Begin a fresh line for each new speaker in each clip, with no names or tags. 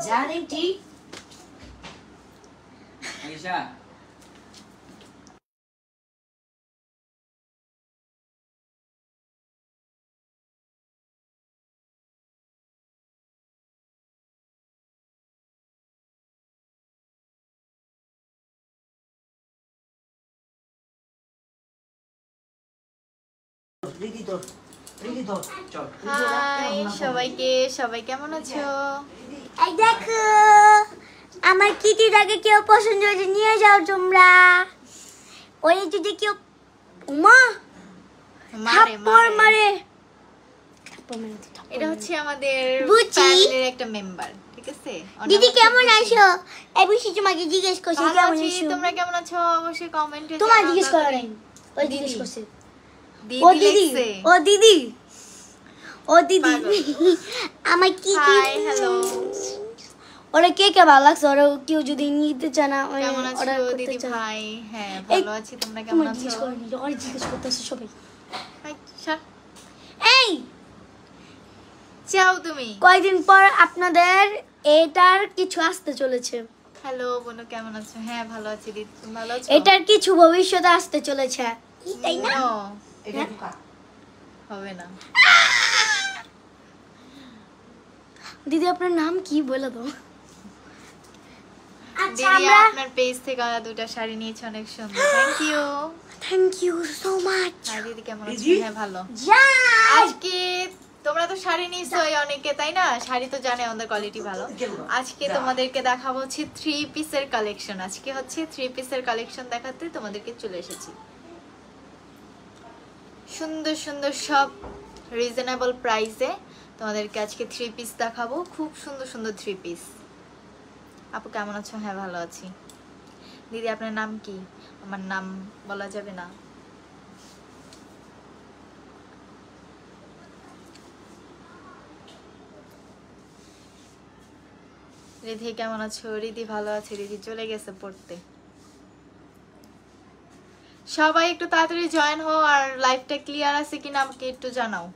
জানেন ঠিক আয়েশা
হাই সবাইকে, সবাই কেমন আছো?
এই দেখো আমার কিটিটাকে কেউ পছন্দ করে নিয়ে যাও তোমরা। ওই যদি কেউ মা থাপ্পড় মারে,
এটা হচ্ছে আমাদের
বুচি।
ফ্যামিলির একটা মেম্বার, ঠিক আছে?
দিদি কেমন আছো? এই বুঝি তোমাকে জিজ্ঞেস করছি
ভালো
কেমন
আছি,
আছো।
তোমরা কেমন আছো অবশ্যই কমেন্টে
তোমার জিজ্ঞেস করা নাই, ওই জিজ্ঞেস করছে। ও
দিদি
দিদি,
লিখছে।
ও দিদি, ও দিদি আমার কি
হাই হ্যালো,
ওরা কে কে ভালো লাগছে, ওরা কেউ যদি নিতে চায় না
কেমন আছো
অর্ডার করতে
দিদি
চায়।
ভাই? হ্যাঁ ভালো আছি, তোমরা কেমন আছো?
জিজ্ঞেস করেনি, ওরা জিজ্ঞেস করতেছে সবাই।
হাই, সর।
এই
যাও তুমি।
কয়েকদিন পর আপনাদের এটার কিছু আসতে চলেছে।
হ্যালো বোনো, কেমন আছো? হ্যাঁ ভালো আছি দিদি, তুমি ভালো আছো?
এটার কিছু ভবিষ্যতে আসতে চলেছে, তাই না?
No,
এটা ঢোকা
হবে না।
দিদি আপনার নাম কি বলে দাও। আচ্ছা
দিদি
আমরা
আপনার পেজ থেকে দুটো শাড়ি নিয়েছি, অনেক সুন্দর, thank you.
Thank you so much.
Hi দিদি কেমন আছো?
দিদি?
হ্যাঁ ভালো।
যাই
আজকে তোমরা তো শাড়ি নিয়েছোই অনেকে, তাই না? শাড়ি তো জানে আমাদের কোয়ালিটি ভালো। আজকে তোমাদেরকে দেখাবো হচ্ছে 3 পিসের কালেকশন। আজকে হচ্ছে 3 পিসের কালেকশন দেখাতে তোমাদেরকে চলে এসেছি। সুন্দর সুন্দর সব রিজনেবল প্রাইসে তোমাদেরকে আজকে 3 পিস দেখাবো, খুব সুন্দর সুন্দর 3 পিস। আপু কেমন আছো? হ্যাঁ ভালো আছি। দিদি আপনার নাম কি? আমার নাম বলা যাবে না। রিধি কেমন আছো? রিধি ভালো আছে, রিধি চলে গেছে পড়তে। সবাই একটু তাড়াতাড়ি জয়েন হও, আর লাইভটা ক্লিয়ার আছে কিনা আমাকে একটু জানাও।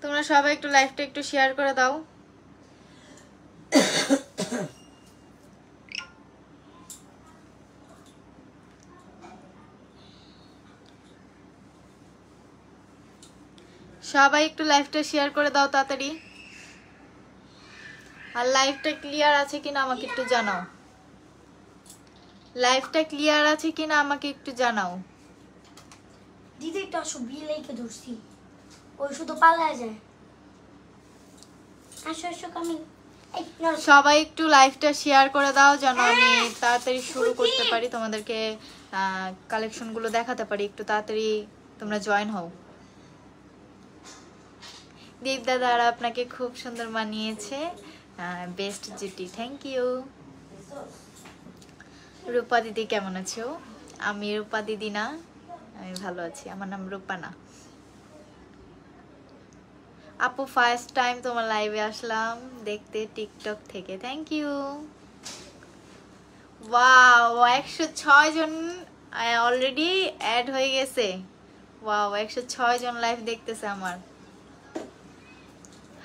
তোমরা সবাই একটু লাইভটা একটু শেয়ার করে দাও। সবাই একটু লাইভটা শেয়ার করে দাও তাড়াতাড়ি। আর লাইভটা ক্লিয়ার আছে কিনা আমাকে একটু জানাও। লাইভটা ক্লিয়ার আছে কিনা আমাকে একটু জানাও।
দিদি একটা বিলেকে ধরছি, ওই শুধু পালায় যায়। আসো আসো কামি।
সবাই একটু লাইভটা শেয়ার করে দাও যেন আমি তাড়াতাড়ি শুরু করতে পারি, তোমাদেরকে কালেকশনগুলো দেখাতে পারি। একটু তাড়াতাড়ি তোমরা জয়েন হও। দীপ দাদা আপনাকে খুব সুন্দর মানিয়েছে, বেস্ট জুটি, থ্যাংক ইউ। রূপা দিদি কেমন আছো? আমি রূপা দিদি না, আমি ভালো আছি, আমার নাম রূপা না। আপু ফার্স্ট টাইম তোমার লাইভে আসলাম দেখতে টিকটক থেকে, থ্যাংক ইউ। ওয়াও 106 জন অলরেডি অ্যাড হয়ে গেছে। ওয়াও 106 জন লাইভ দেখতেছে আমার।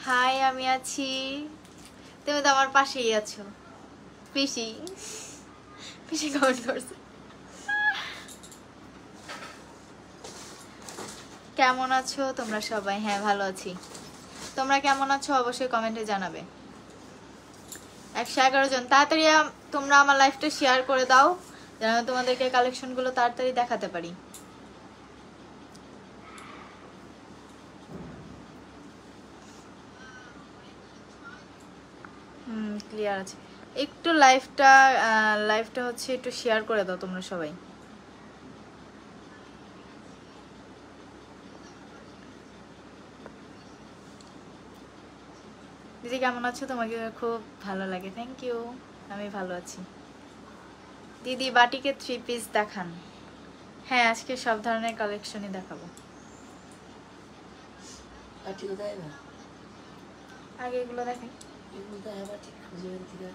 হাই আমি আছি, তুমি তো আমার পাশেই আছো। পিসি পিসি কমেন্ট করছে। কেমন আছো তোমরা সবাই? হ্যাঁ ভালো আছি, তোমরা কেমন আছো অবশ্যই কমেন্টে জানাবে। 111 জন, তাড়াতাড়ি তোমরা আমার লাইভটা শেয়ার করে দাও যেন তোমাদেরকে কালেকশনগুলো তাড়াতাড়ি দেখাতে পারি। ক্লিয়ার আছে। একটু লাইভটা হচ্ছে একটু শেয়ার করে দাও তোমরা সবাই। দিদি কেমন আছো? তোমাকে খুব ভালো লাগে। থ্যাংক ইউ, আমি ভালো আছি। দিদি বাটিকে 3 পিস দেখান। হ্যাঁ, আজকে সব ধরনের কালেকশনই দেখাবো।
বাটি কোথায় না?
আগে এগুলো দেখাই।
এগুলো দেয় বাটি খুঁজে বের থেকে।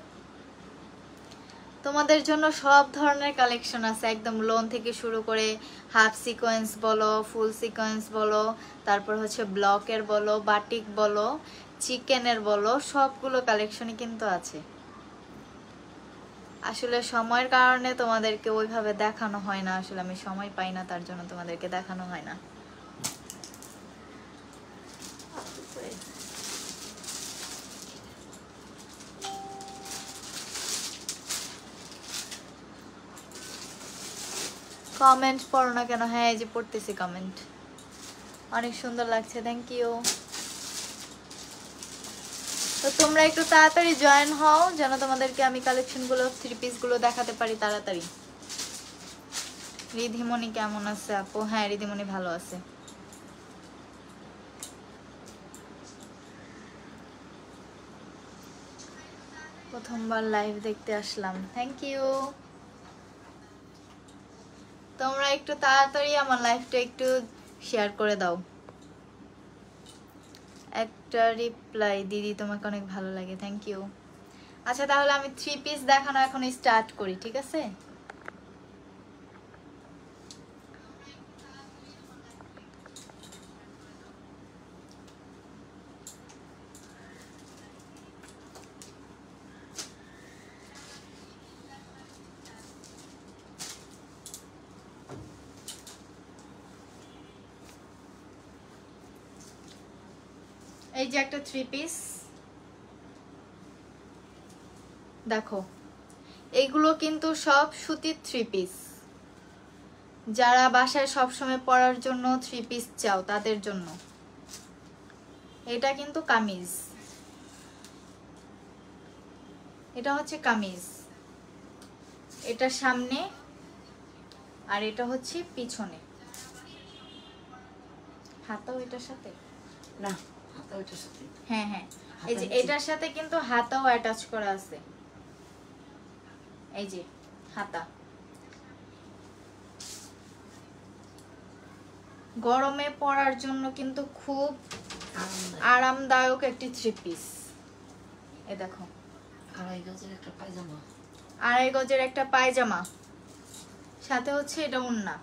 তোমাদের জন্য সব ধরনের কালেকশন আছে, একদম লোন থেকে শুরু করে হাফ সিকোয়েন্স বলো, ফুল সিকোয়েন্স বলো, তারপর হচ্ছে ব্লকের বলো, বাটিক বলো, চিকেনের বলো, সবগুলো কালেকশনই কিন্তু আছে। আসলে সময়ের কারণে তোমাদেরকে ওইভাবে দেখানো হয় না, আসলে আমি সময় পাই না, তার জন্য তোমাদেরকে দেখানো হয় না। কমেন্ট পড়ো না কেন? হ্যাঁ, এই যে পড়তেছি কমেন্ট। অনেক সুন্দর লাগছে, থ্যাংক ইউ। তো তোমরা একটু তাড়াতাড়ি জয়েন হও যেন তোমাদেরকে আমি কালেকশনগুলো 3 পিসগুলো দেখাতে পারি তাড়াতাড়ি। রিধিমণি কেমন আছে আপু? হ্যাঁ, রিধিমণি ভালো আছে। প্রথমবার লাইভ দেখতে আসলাম, থ্যাংক ইউ। তোমরা একটু তাড়াতাড়ি আমার লাইভটা একটু শেয়ার করে দাও। একটা রিপ্লাই, দিদি তোমাকে অনেক ভালো লাগে, থ্যাংক ইউ। আচ্ছা, তাহলে আমি 3 পিস দেখানো এখন স্টার্ট করি, ঠিক আছে? এই যে একটা 3 পিস দেখো, এইগুলো কিন্তু সব সুতির 3 পিস। যারা বাসায় সবসময় পরার জন্য 3 পিস চাও তাদের জন্য। এটা কিন্তু কামিজ, এটা হচ্ছে কামিজ, এটা সামনে আর এটা হচ্ছে পিছনে। হাতাও এটার সাথে
না, হাতা ওইটার সাথে।
হ্যাঁ হ্যাঁ, এই যে এটার সাথে কিন্তু হাতাও অ্যাটাচ করা আছে। এই যে হাতা, গরমে পরার জন্য কিন্তু খুব আরামদায়ক একটি 3 পিস। এই দেখো,
2.5 গজের একটা পায়জামা।
2.5 গজের একটা পায়জামা, সাথে হচ্ছে এটা ওড়না।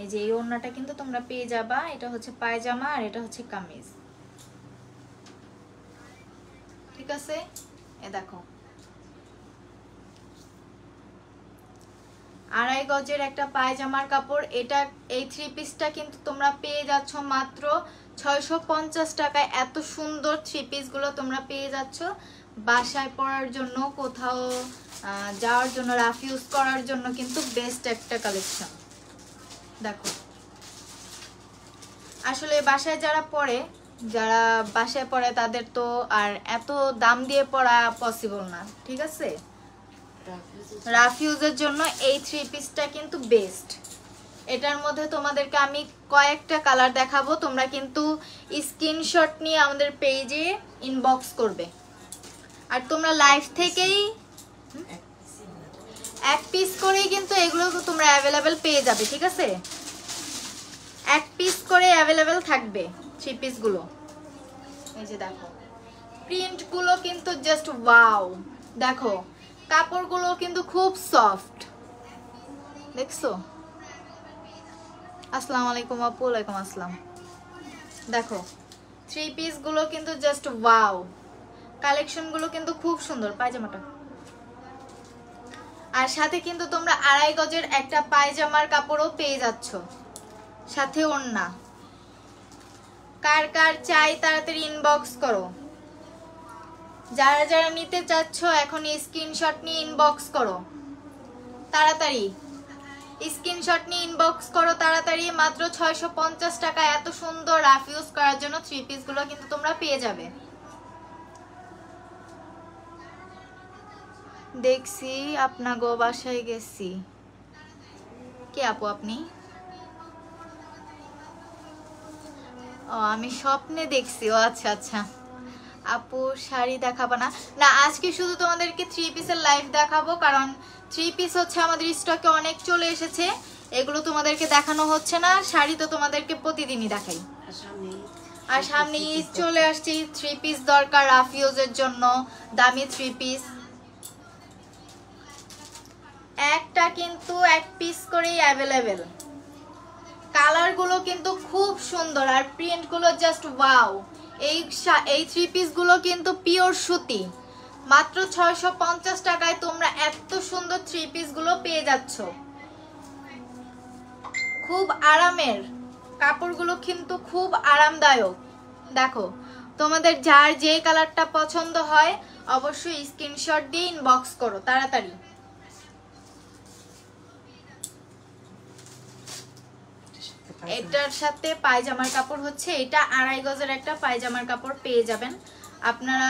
এই যে এই ওড়নাটা কিন্তু তোমরা পেয়ে যাবা। এটা হচ্ছে পায়জামা আর এটা হচ্ছে কামিজ, ঠিক আছে? এ দেখো, 2.5 গজের একটা পায়জামার কাপড়। এটা এই 3 পিসটা কিন্তু তোমরা পেয়ে যাচ্ছ মাত্র 650 টাকায়। এত সুন্দর 3 পিসগুলো তোমরা পেয়ে যাচ্ছ বাসায় পরার জন্য, কোথাও যাওয়ার জন্য, রাফ ইউজ করার জন্য কিন্তু বেস্ট একটা কালেকশন। দেখো, আসলে বাসায় যারা বাসায় পরে তাদের তো আর এত দাম দিয়ে পরা পসিবল না, ঠিক আছে? রাফ ইউজের জন্য এই 3 পিসটা কিন্তু বেস্ট। এটার মধ্যে তোমাদেরকে আমি কয়েকটা কালার দেখাবো, তোমরা কিন্তু স্ক্রিনশট নিয়ে আমাদের পেজে ইনবক্স করবে। আর তোমরা লাইভ থেকেই 1 পিস করেই কিন্তু এগুলো তোমরা অ্যাভেলেবেল পেয়ে যাবে, ঠিক আছে? 1 পিস করে অ্যাভেলেবেল থাকবে 3 পিসগুলো। এই যে দেখো, প্রিন্টগুলো কিন্তু জাস্ট ওয়াও। দেখো, কাপড়গুলো কিন্তু খুব সফট, দেখছো? আসসালামু আলাইকুম আপু। ওয়ালাইকুম আসসালাম। দেখো, 3 পিসগুলো কিন্তু জাস্ট ওয়াও। কালেকশনগুলো কিন্তু খুব সুন্দর। পায়জামাটা, আর সাথে কিন্তু তোমরা 2.5 গজের একটা পায়জামার কাপড়ও পেয়ে যাচ্ছ, সাথে ওড়না। কার কার চাই তাড়াতাড়ি ইনবক্স করো। যারা যারা নিতে চাচ্ছ এখন স্ক্রিনশট নিয়ে ইনবক্স করো তাড়াতাড়ি। স্ক্রিনশট নিয়ে ইনবক্স করো তাড়াতাড়ি। মাত্র 650 টাকা এত সুন্দর রাফ ইউজ করার জন্য 3 পিসগুলো কিন্তু তোমরা পেয়ে যাবে। দেখছি আপনাগো বাসায় গেছি। কে আপু আপনি? ও আমি স্বপ্নে দেখছি। ও আচ্ছা আচ্ছা। আপু শাড়ি দেখাবো না? না, আজকে শুধু তোমাদেরকে 3 পিসের লাইভ দেখাবো, কারণ 3 পিস হচ্ছে আমাদের স্টকে অনেক চলে এসেছে, এগুলো তোমাদেরকে দেখানো হচ্ছে না। শাড়ি তো তোমাদেরকে প্রতিদিনই দেখাই। আর সামনে ঈদ চলে আসছে, 3 পিস দরকার রাফিউজের জন্য, দামি 3 পিস। একটা কিন্তু 1 পিস করেই অ্যাভেলেবেল। কালারগুলো কিন্তু খুব সুন্দর আর প্রিন্টগুলো জাস্ট ওয়াও। এই 3 পিসগুলো কিন্তু পিওর সুতি। মাত্র 650 টাকায় তোমরা এত সুন্দর 3 পিসগুলো পেয়ে যাচ্ছ। খুব আরামের কাপড়গুলো, কিন্তু খুব আরামদায়ক। দেখো, তোমাদের যার যে কালারটা পছন্দ হয় অবশ্যই স্ক্রিনশট দিয়ে ইনবক্স করো তাড়াতাড়ি। এটার সাথে পায়জামার কাপড় হচ্ছে, এটা 2.5 গজের একটা পায়জামার কাপড় পেয়ে যাবেন। আপনারা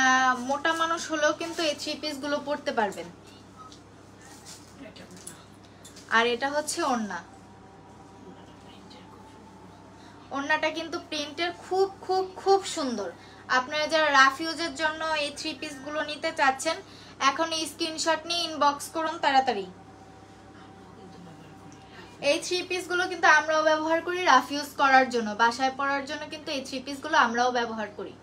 মোটা মানুষ হলেও কিন্তু এই 3 পিসগুলো পরতে পারবেন। আর এটা হচ্ছে ওড়না। ওড়নাটা কিন্তু প্রিন্টের খুব খুব খুব সুন্দর। আপনারা যারা রাফিউজের জন্য এই 3 পিসগুলো নিতে চাচ্ছেন, এখন স্ক্রিনশট নিয়ে ইনবক্স করুন তাড়াতাড়ি। এই 3 পিসগুলো কিন্তু আমরাও ব্যবহার করি রাফিউজ করার জন্য, বাসায় পরার জন্য কিন্তু এই 3 পিসগুলো আমরাও ব্যবহার করি।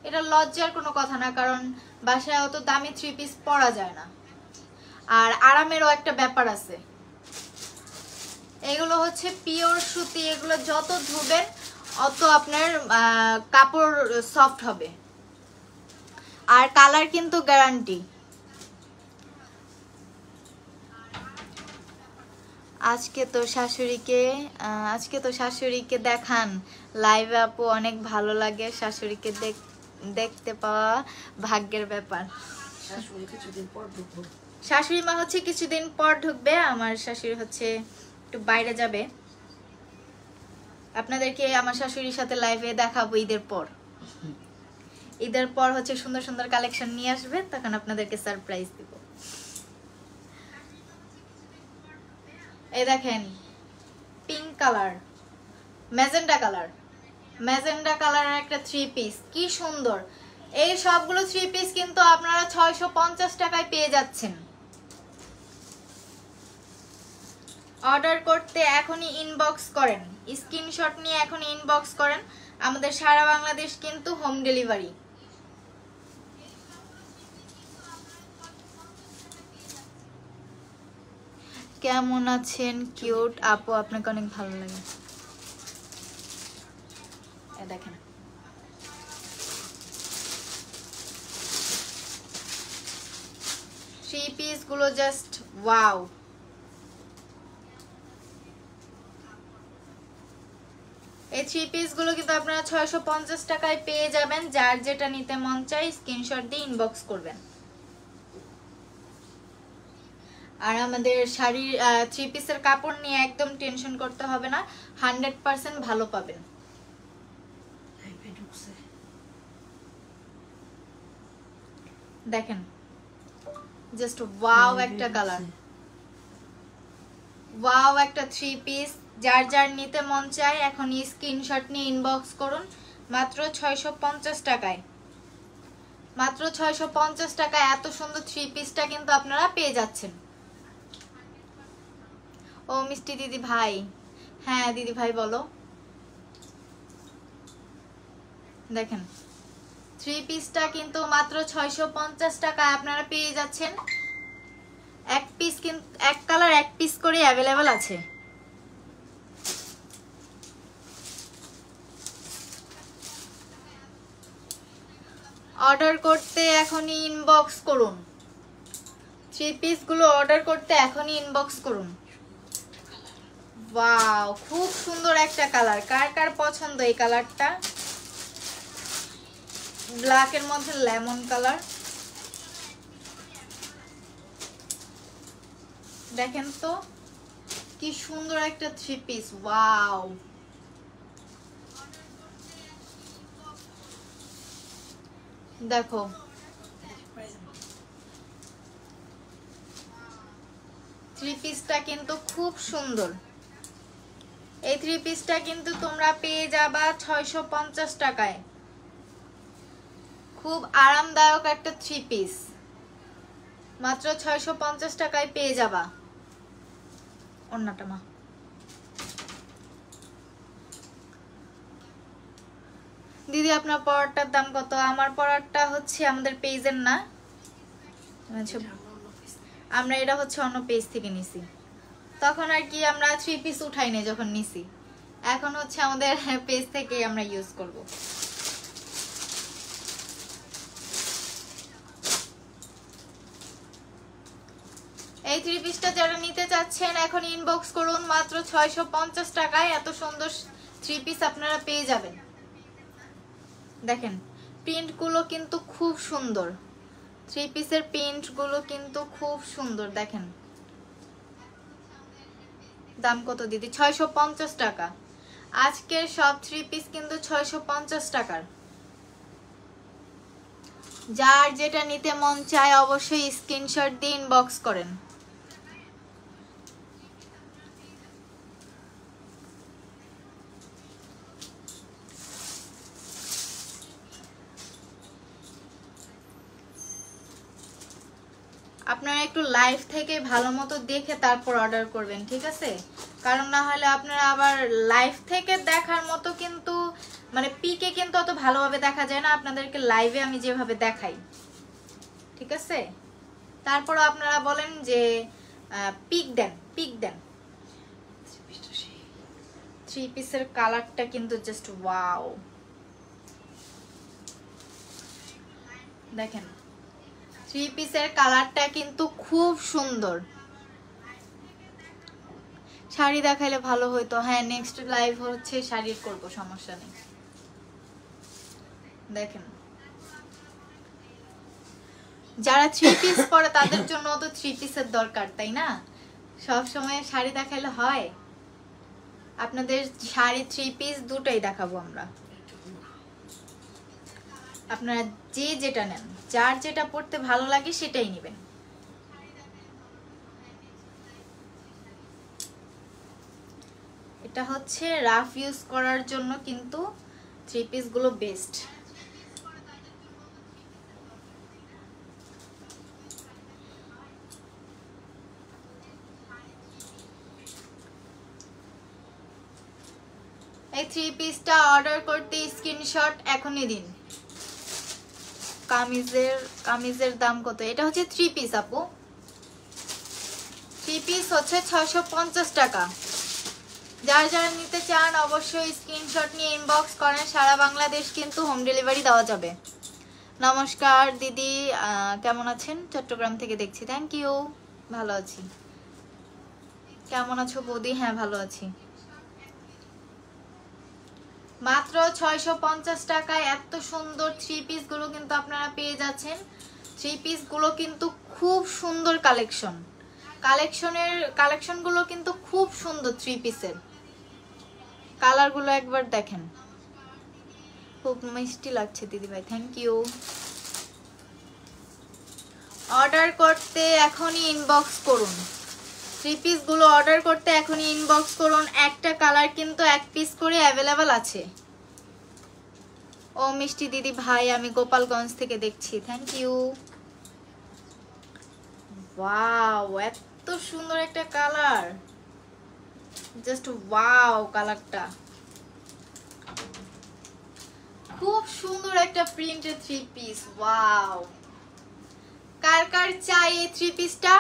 এটা লজ্জার কোনো কথা না, কারণ বাসায় অত দামি 3 পিস পরা যায় না। আর আরামেরও একটা ব্যাপার আছে। এগুলো হচ্ছে পিওর সুতি, এগুলো যত ধুবেন অত আপনার কাপড় সফট হবে। আর কালার কিন্তু গ্যারান্টি। আজকে তো শাশুড়িকে দেখান লাইভে আপু, অনেক ভালো লাগে। শাশুড়িকে দেখতে পাওয়া ভাগ্যের ব্যাপার। শাশুড়ি মা হচ্ছে কিছুদিন পর ঢুকবে। আমার শাশুড়ি হচ্ছে একটু বাইরে যাবে। আপনাদেরকে আমার শাশুড়ির সাথে লাইভে দেখাবো ঈদের পর। ঈদের পর হচ্ছে সুন্দর সুন্দর কালেকশন নিয়ে আসবে, তখন আপনাদেরকে সারপ্রাইজ দিব। এই দেখেন, পিঙ্ক কালার, ম্যাজেন্ডা কালারের একটা 3 পিস, কি সুন্দর। এই সবগুলো 3 পিস কিন্তু আপনারা 650 টাকায় পেয়ে যাচ্ছেন। অর্ডার করতে এখনই ইনবক্স করেন, স্ক্রিনশট নিয়ে এখনই ইনবক্স করেন। আমাদের সারা বাংলাদেশ কিন্তু হোম ডেলিভারি। কেমন আছেন কিউট আপু? আপনাকে অনেক ভালো লাগে। দেখেন, থ্রি পিস গুলো জাস্ট ওয়াও। এই 3 পিস গুলো কিন্তু আপনারা 650 টাকায় পেয়ে যাবেন। যার যেটা নিতে মন চাই স্ক্রিনশট দিয়ে ইনবক্স করবেন। আর আমাদের শাড়ির 3 পিসের কাপড় নিয়ে একদম টেনশন করতে হবে না, 100% ভালো পাবেন। দেখেন, জাস্ট ওয়াও একটা কালার, ওয়াও একটা 3 পিস। যার যার নিতে মন চায় এখন স্ক্রিনশট নিয়ে ইনবক্স করুন। মাত্র 650 টাকায়, মাত্র 650 টাকায় এত সুন্দর 3 পিসটা কিন্তু আপনারা পেয়ে যাচ্ছেন। ও মিষ্টি দিদি ভাই, হ্যাঁ দিদি ভাই বলো। দেখেন, 3 পিসটা কিন্তু মাত্র 650 টাকায় আপনারা পেয়ে যাচ্ছেন। এক পিস কিন্তু এক কালার 1 পিস করে অ্যাভেলেবেল আছে। অর্ডার করতে এখনই ইনবক্স করুন। 3 পিস গুলো অর্ডার করতে এখনই ইনবক্স করুন। ওয়াও, খুব সুন্দর একটা কালার। কার কার পছন্দ এই কালারটা? ব্ল্যাক এর মধ্যে লেমন কালার। দেখেন তো কি সুন্দর একটা 3 পিস। ওয়াও, দেখো 3 পিসটা কিন্তু খুব সুন্দর। এই 3 পিসটা কিন্তু তোমরা পেয়ে যাবা 650 টাকায়। খুব আরামদায়ক একটা 3 পিস, মাত্র 650 টাকায় পেয়ে যাবা। ওন্নাটা মা দিদি আপনার পরাটার দাম কত? আমার পরাটা হচ্ছে আমাদের পেজের না, আমরা এটা হচ্ছে অন্য পেজ থেকে নিছি। তখন আর কি আমরা 3 পিস উঠাই নাই যখন নিছি, এখন হচ্ছে আমাদের পেজ থেকে আমরা ইউজ করব। এই 3 পিসটা যারা নিতে চাচ্ছেন এখন ইনবক্স করুন, মাত্র 650 টাকায় এত সুন্দর 3 পিস আপনারা পেয়ে যাবেন। দেখেন প্রিন্টগুলো কিন্তু খুব সুন্দর, 3 পিসের প্রিন্টগুলো কিন্তু খুব সুন্দর। দেখেন দাম কত দিদি? 650 টাকা। আজকের সব 3 পিস কিন্তু 650 টাকার। যার যেটা নিতে মন চায় অবশ্যই স্ক্রিনশট দিয়ে ইনবক্স করেন। আপনারা একটু লাইভ থেকে ভালো মতো দেখে তারপর অর্ডার করবেন, ঠিক আছে? কারণ না হলে আপনারা আবার লাইভ থেকে দেখার মতো কিন্তু মানে পিকে কিন্তু অত ভালোভাবে দেখা যায় না আপনাদেরকে লাইভে আমি যেভাবে দেখাই, ঠিক আছে? তারপর আপনারা বলেন যে পিক দেন, পিক দেন। 3 পিসের কালারটা কিন্তু জাস্ট ওয়াও। দেখেন 3 পিসের কালারটা কিন্তু খুব সুন্দর। শাড়ি দেখাইলে ভালো হইতো। হ্যাঁ নেক্সট লাইভ হচ্ছে শাড়ির করব, সমস্যা নেই। দেখেন যারা 3 পিস পরে তাদের জন্য তো 3 পিসের দরকার, তাই না? সব সময় শাড়ি দেখাইলে হয়? আপনাদের শাড়ি 3 পিস দুটোই দেখাবো আমরা। আপনারা যে যেটা নেন, যার যেটা পড়তে ভালো লাগে সেটাই নেবেন। এটা হচ্ছে রাফ ইউজ করার জন্য কিন্তু 3 পিস গুলো বেস্ট। এই 3 পিসটা অর্ডার করতে স্ক্রিনশট এখনই দিন। কামিজের দাম কত? এটা হচ্ছে 3 পিস আপু, 3 পিস হচ্ছে 650 টাকা। যারা যারা নিতে চান অবশ্যই স্ক্রিনশট নিয়ে ইনবক্স করেন। সারা বাংলাদেশ কিন্তু হোম ডেলিভারি দেওয়া যাবে। নমস্কার দিদি, কেমন আছেন? চট্টগ্রাম থেকে দেখছি। থ্যাংক ইউ, ভালো আছি। কেমন আছো বৌদি? হ্যাঁ ভালো আছি। মাত্র 650 টাকায় এত সুন্দর 3 পিস গুলো কিন্তু আপনারা পেয়ে যাচ্ছেন। 3 পিস গুলো কিন্তু খুব সুন্দর কালেকশন গুলো কিন্তু খুব সুন্দর। 3 পিসের কালার গুলো একবার দেখেন, খুব মিষ্টি লাগছে দিদি ভাই, থ্যাংক ইউ। অর্ডার করতে এখনই ইনবক্স করুন। 3 পিস গুলো অর্ডার করতে এখনই ইনবক্স করুন। একটা কালার কিন্তু 1 পিস করে অ্যাভেলেবল আছে। ও মিষ্টি দিদি ভাই, আমি গোপালগঞ্জ থেকে দেখছি, থ্যাংক ইউ। ওয়াও, এত সুন্দর একটা কালার, জাস্ট ওয়াও। কালারটা খুব সুন্দর একটা প্রিন্টের 3 পিস। ওয়াও, কার কার চাই এই 3 পিসটা?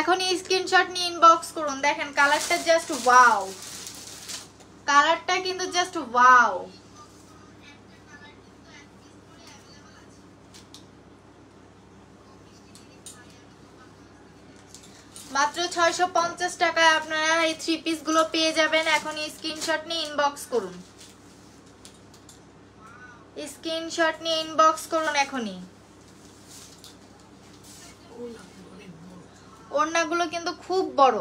এখনই স্ক্রিনশট নিয়ে ইনবক্স করুন। দেখেন কালারটা জাস্ট ওয়াও, কালারটা কিন্তু জাস্ট ওয়াও। মাত্র 650 টাকায় আপনারা এই 3 পিস গুলো পেয়ে যাবেন। এখনই স্ক্রিনশট নিয়ে ইনবক্স করুন, স্ক্রিনশট নিয়ে ইনবক্স করুন এখনই। ওড়নাগুলো কিন্তু খুব বড়,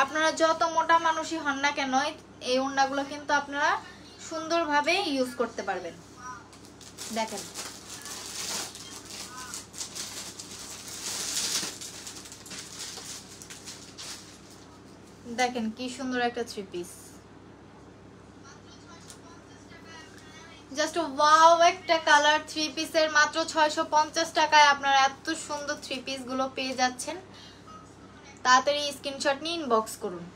আপনারা যত মোটা মানুষই হন না কেন এই ওড়নাগুলো কিন্তু আপনারা সুন্দরভাবে ইউজ করতে পারবেন। দেখেন দেখেন কি সুন্দর একটা থ্রি পিস, জাস্ট ওয়াও একটা কালার থ্রি পিসের মাত্র 650 টাকায় আপনারা এত সুন্দর থ্রি পিস গুলো পেয়ে যাচ্ছেন। তাড়াতাড়ি স্ক্রিনশট নিয়ে ইনবক্স করুন।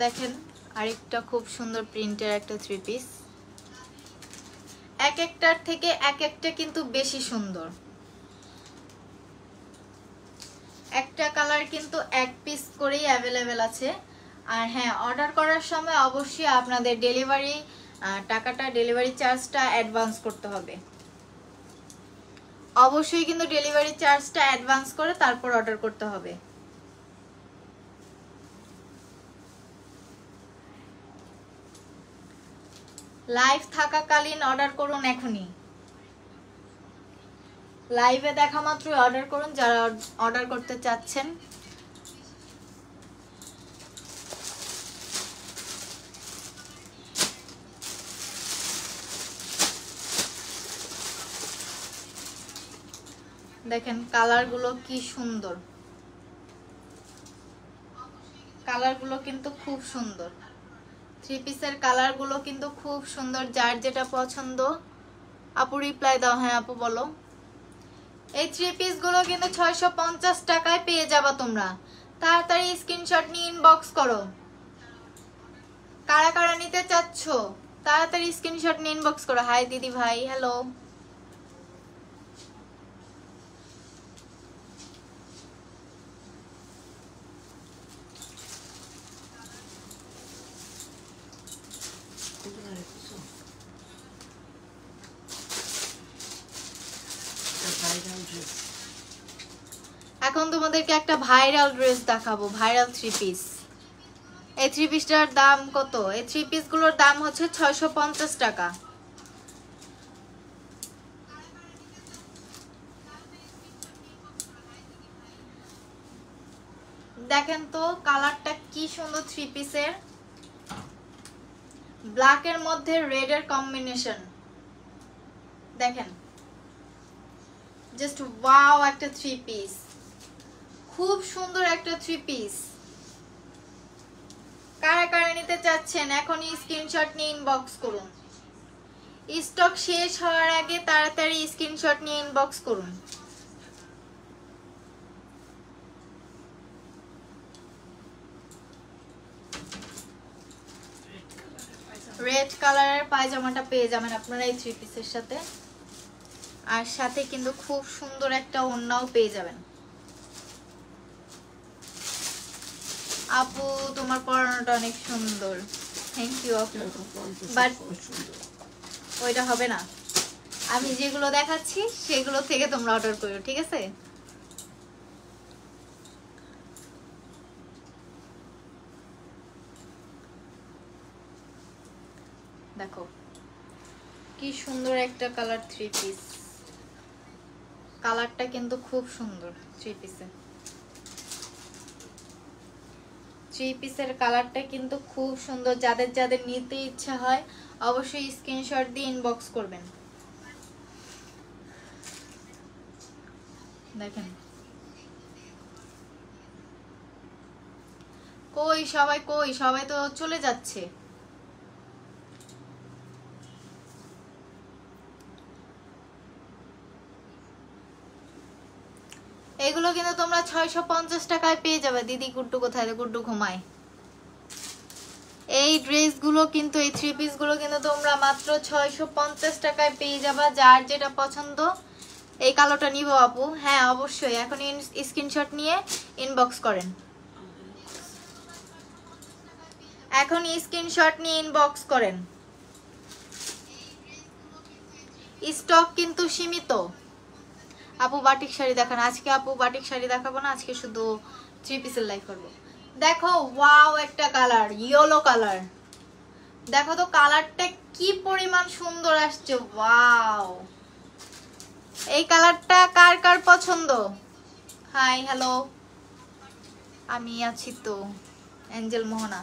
দেখেন আরেকটা খুব সুন্দর প্রিন্টের একটা থ্রি পিস, এক একটার থেকে এক একটা কিন্তু বেশি সুন্দর। একটা কালার কিন্তু এক পিস করেই অ্যাভেলেবেল আছে। আর হ্যাঁ, অর্ডার করার সময় অবশ্যই আপনাদের ডেলিভারি টাকাটা, ডেলিভারি চার্জটা অ্যাডভান্স করতে হবে। অবশ্যই কিন্তু ডেলিভারি চার্জটা অ্যাডভান্স করে তারপর অর্ডার করতে হবে। লাইভ থাকাকালীন অর্ডার করুন এখনই, লাইভে দেখা মাত্রই অর্ডার করুন যারা অর্ডার করতে চাচ্ছেন। দেখেন কালারগুলো কি সুন্দর, কালারগুলো কিন্তু খুব সুন্দর। থ্রি পিসের কালারগুলো কিন্তু খুব সুন্দর। যার যেটা পছন্দ আপু রিপ্লাই দাও। হ্যাঁ আপু বলো। এই থ্রি পিস গুলো কিন্তু 650 টাকায় পেয়ে যাবা তোমরা। তাড়াতাড়ি স্ক্রিনশট নিয়ে ইনবক্স করো। কারা কারা নিতে চাচ্ছ তাড়াতাড়ি স্ক্রিনশট নিয়ে ইনবক্স করো। হাই দিদি ভাই, হ্যালো। এখন তোমাদেরকে একটা ভাইরাল ড্রেস দেখাবো, ভাইরাল থ্রি পিস। এই থ্রি পিসটার দাম কত? এই থ্রি পিস গুলোর দাম হচ্ছে 650 টাকা। দেখেন তো কালারটা কি সুন্দর থ্রি পিসের, ব্ল্যাক এর মধ্যে রেড এর কম্বিনেশন। দেখেন জাস্ট ওয়াও একটা থ্রি পিস, খুব সুন্দর একটা থ্রি পিস। কারা কারা নিতে চাচ্ছেন এখনই স্ক্রিনশট নিয়ে ইনবক্স করুন। স্টক শেষ হওয়ার আগে তাড়াতাড়ি স্ক্রিনশট নিয়ে ইনবক্স করুন। রেড কালারের পায়জামাটা পেয়ে যাবেন আপনারা এই থ্রি পিসের সাথে। আর সাথে কিন্তু খুব সুন্দর একটা ওড়নাও পেয়ে যাবেন। আপু তোমার পরানোটা অনেক সুন্দর, থ্যাংক ইউ আপু। বাট ওইটা হবে না, আমি যেগুলো দেখাচ্ছি সেগুলো থেকে তোমরা অর্ডার করো, ঠিক আছে? দেখো কি সুন্দর একটা কালার থ্রি পিস, কালারটা কিন্তু খুব সুন্দর থ্রি পিসে। থ্রি পিসের কালারটা কিন্তু খুব সুন্দর। যাদের যাদের নিতে ইচ্ছা হয় অবশ্যই স্ক্রিনশট দিয়ে ইনবক্স করবেন। দেখেন কই সবাই, কই সবাই তো চলে যাচ্ছে। এগুলো কিন্তু তোমরা 650 টাকায় পেয়ে যাবে। দিদি গুড্ডু কোথায়? গুড্ডু ঘুমায়। এই ড্রেসগুলো কিন্তু, এই থ্রি পিস গুলো কিন্তু তোমরা মাত্র 650 টাকায় পেয়ে যাবা। যার যেটা পছন্দ। এই কালোটা নিব আপু? হ্যাঁ অবশ্যই, এখন স্ক্রিনশট নিয়ে ইনবক্স করেন। এখন স্ক্রিনশট নিয়ে ইনবক্স করেন। স্টক কিন্তু সীমিত। আপু বাটিক শাড়ি দেখান। আজকে আপু বাটিক শাড়ি দেখাবো না, আজকে শুধু থ্রি পিসের লাইভ করবো। দেখো ওয়াও একটা কালার, ইয়েলো কালার। দেখো তো কালারটা কি পরিমাণ সুন্দর আসছে, ওয়াও। এই কালারটা কার কার পছন্দ? হাই হ্যালো, আমি আছি তো, অ্যাঞ্জেল মোহনা।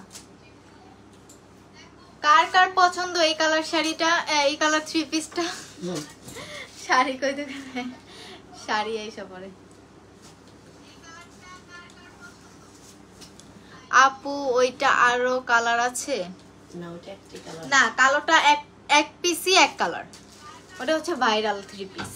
কার কার পছন্দ এই কালার শাড়িটা, এই কালার থ্রি পিসটা? শাড়ি কই দেবে, শাড়ি এইসব পরে। আপু ওইটা আরো কালার আছে?
না ওটা একটি কালার।
না, কালোটা এক এক পিসই এক কালার, ওটা হচ্ছে ভাইরাল থ্রি পিস।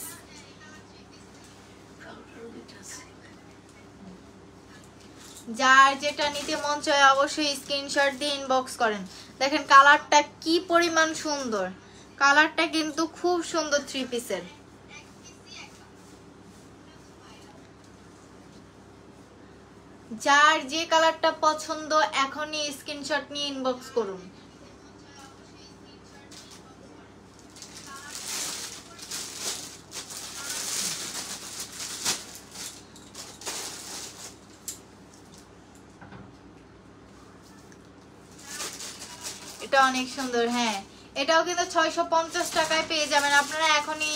যার যেটা নিতে মন চায় অবশ্যই স্ক্রিনশট দিয়ে ইনবক্স করেন। দেখেন কালারটা কি পরিমাণ সুন্দর, কালারটা কিন্তু খুব সুন্দর থ্রি পিসের। যার যে কালারটা পছন্দ এখনই স্ক্রিনশট নিয়ে ইনবক্স করুন। এটা অনেক সুন্দর, হ্যাঁ এটাও কিন্তু 650 টাকায় পেয়ে যাবেন আপনারা। এখনই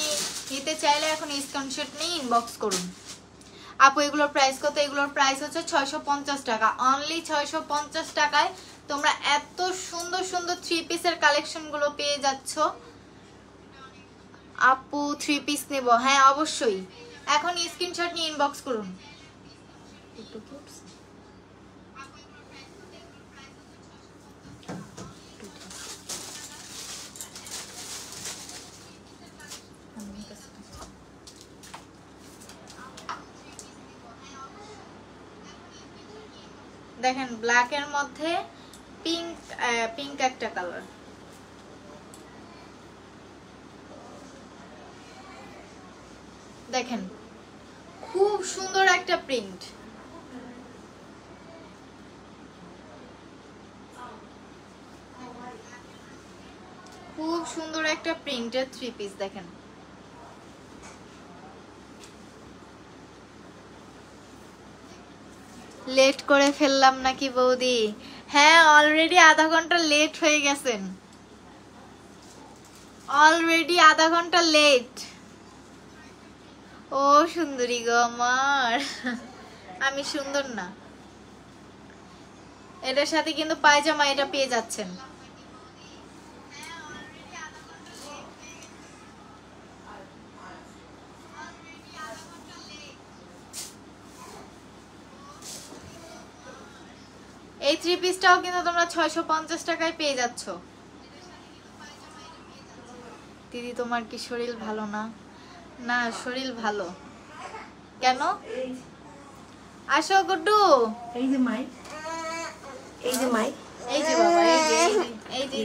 নিতে চাইলে এখন স্ক্রিনশট নিয়ে ইনবক্স করুন। আপু এগুলোর প্রাইস কত? এগুলোর প্রাইস হচ্ছে 650 টাকা, অনলি 650 টাকায় তোমরা এত সুন্দর সুন্দর থ্রি পিসের কালেকশন গুলো পেয়ে যাচ্ছ। আপু থ্রি পিস নেব, হ্যাঁ অবশ্যই এখন স্ক্রিনশট নিয়ে ইনবক্স করুন। দেখেন ব্ল্যাক এর মধ্যে পিঙ্ক, পিঙ্ক একটা কালার। দেখেন খুব সুন্দর একটা প্রিন্ট, খুব সুন্দর একটা প্রিন্টের থ্রি পিস। দেখেন লেট করে ফেললাম নাকি বৌদি? হ্যাঁ অলরেডি আধা ঘন্টা লেট হয়ে গেছেন, অলরেডি আধা ঘন্টা লেট। ও সুন্দরী গো আমার, আমি সুন্দর না? এটার সাথে কিন্তু পায়জামা এটা পেয়ে যাচ্ছেন। এই থ্রি পিসটাও কিন্তু তোমরা 650 টাকায় পেয়ে যাচ্ছ। দিদি তোমার কি শরীর ভালো না? না শরীর ভালো। কেন? আসো গুড্ডু।
এই যে মাই, এই যে মাই,
এই যে বাবা, এই যে এই যে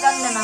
কান্না না।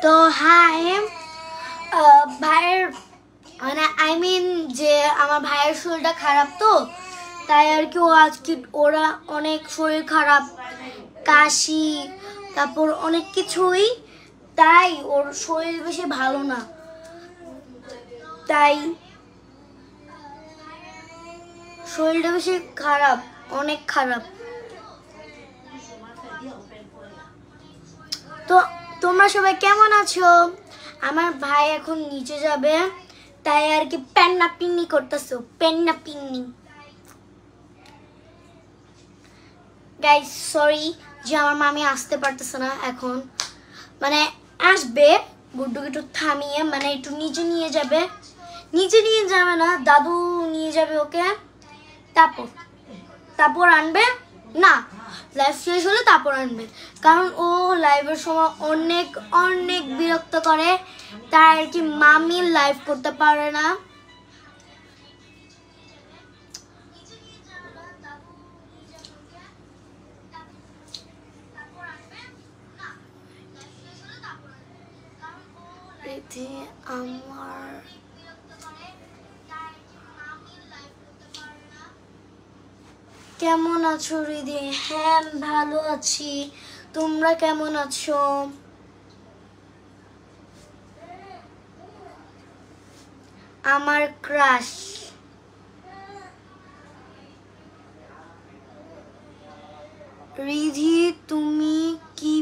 তো হাই, ভাইয়ের মানে যে আমার ভাইয়ের শরীরটা খারাপ, তো তাই আর কি ও আজকে ওরা অনেক শরীর খারাপ, কাশি, তারপর অনেক কিছুই, তাই ওর শরীর বেশি ভালো না, তাই শরীরটা বেশি খারাপ, অনেক খারাপ। তো তোমরা সবাই কেমন আছো? আমার ভাই এখন নিচে যাবে, তাই আর কি পেন্না পিন্নি করতেছো, পেন্না পিন্নি। গাইস সরি যে আমার মামি আসতে পারতেছে না এখন, মানে আসবে, গুড্ডুকে একটু থামিয়ে মানে একটু নিচে নিয়ে যাবে, নিচে নিয়ে যাবে না, দাদু নিয়ে যাবে ওকে, তারপর আনবে না, লাইভ শেষ হলে তারপর আনবে, কারণ ও লাইভের সময় অনেক অনেক বিরক্ত করে, তাই আর কি মামি লাইভ করতে পারে না। আমার কেমন আছো রিদি? হ্যাঁ ভালো আছি, তোমরা কেমন আছো? আমার ক্রাশ রিধি, তুমি কি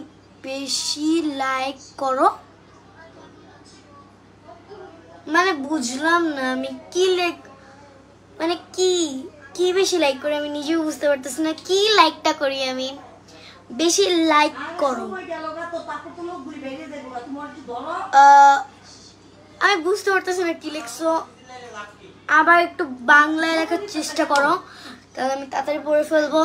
বেশি লাইক করো? মানে বুঝলাম না, আমি কি লাইক মানে কি বেশি লাইক করি, আমি নিজেও বুঝতে পারতেছি না কি লাইকটা করি আমি। বেশি লাইক করো, আমি বুঝতে পারতেছি না কি লিখছো, আবার একটু বাংলায় লেখার চেষ্টা করো, তাহলে আমি তাড়াতাড়ি পড়ে ফেলবো।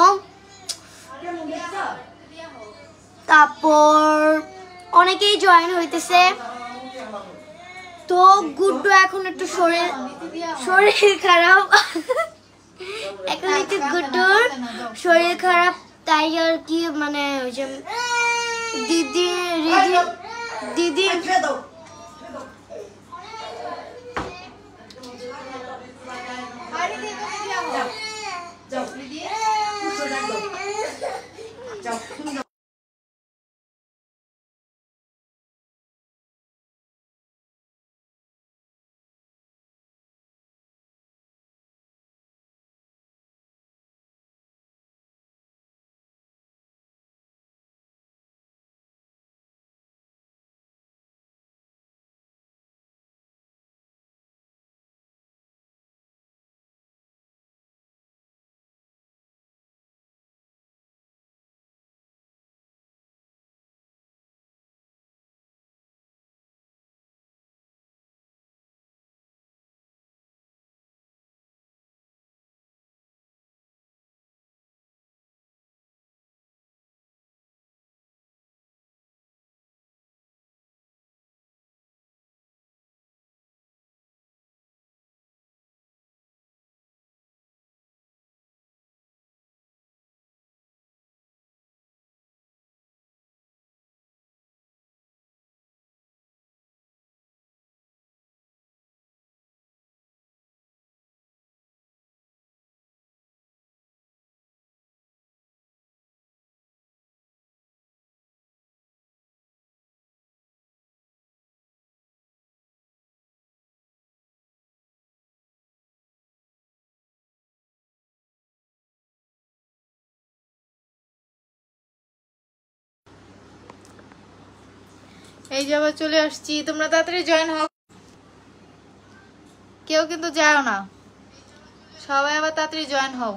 তারপর অনেকেই জয়েন হইতেছে, তো গুড্ডু এখন একটু শরীর খারাপ, এখন একটু গুড্ডুর শরীর খারাপ, তাই আর কি মানে ওই যে দিদি
এই যে আবার চলে আসছি, তোমরা তাড়াতাড়ি জয়েন হও, কেউ কিন্তু যাও না, সবাই আবার তাড়াতাড়ি জয়েন হও।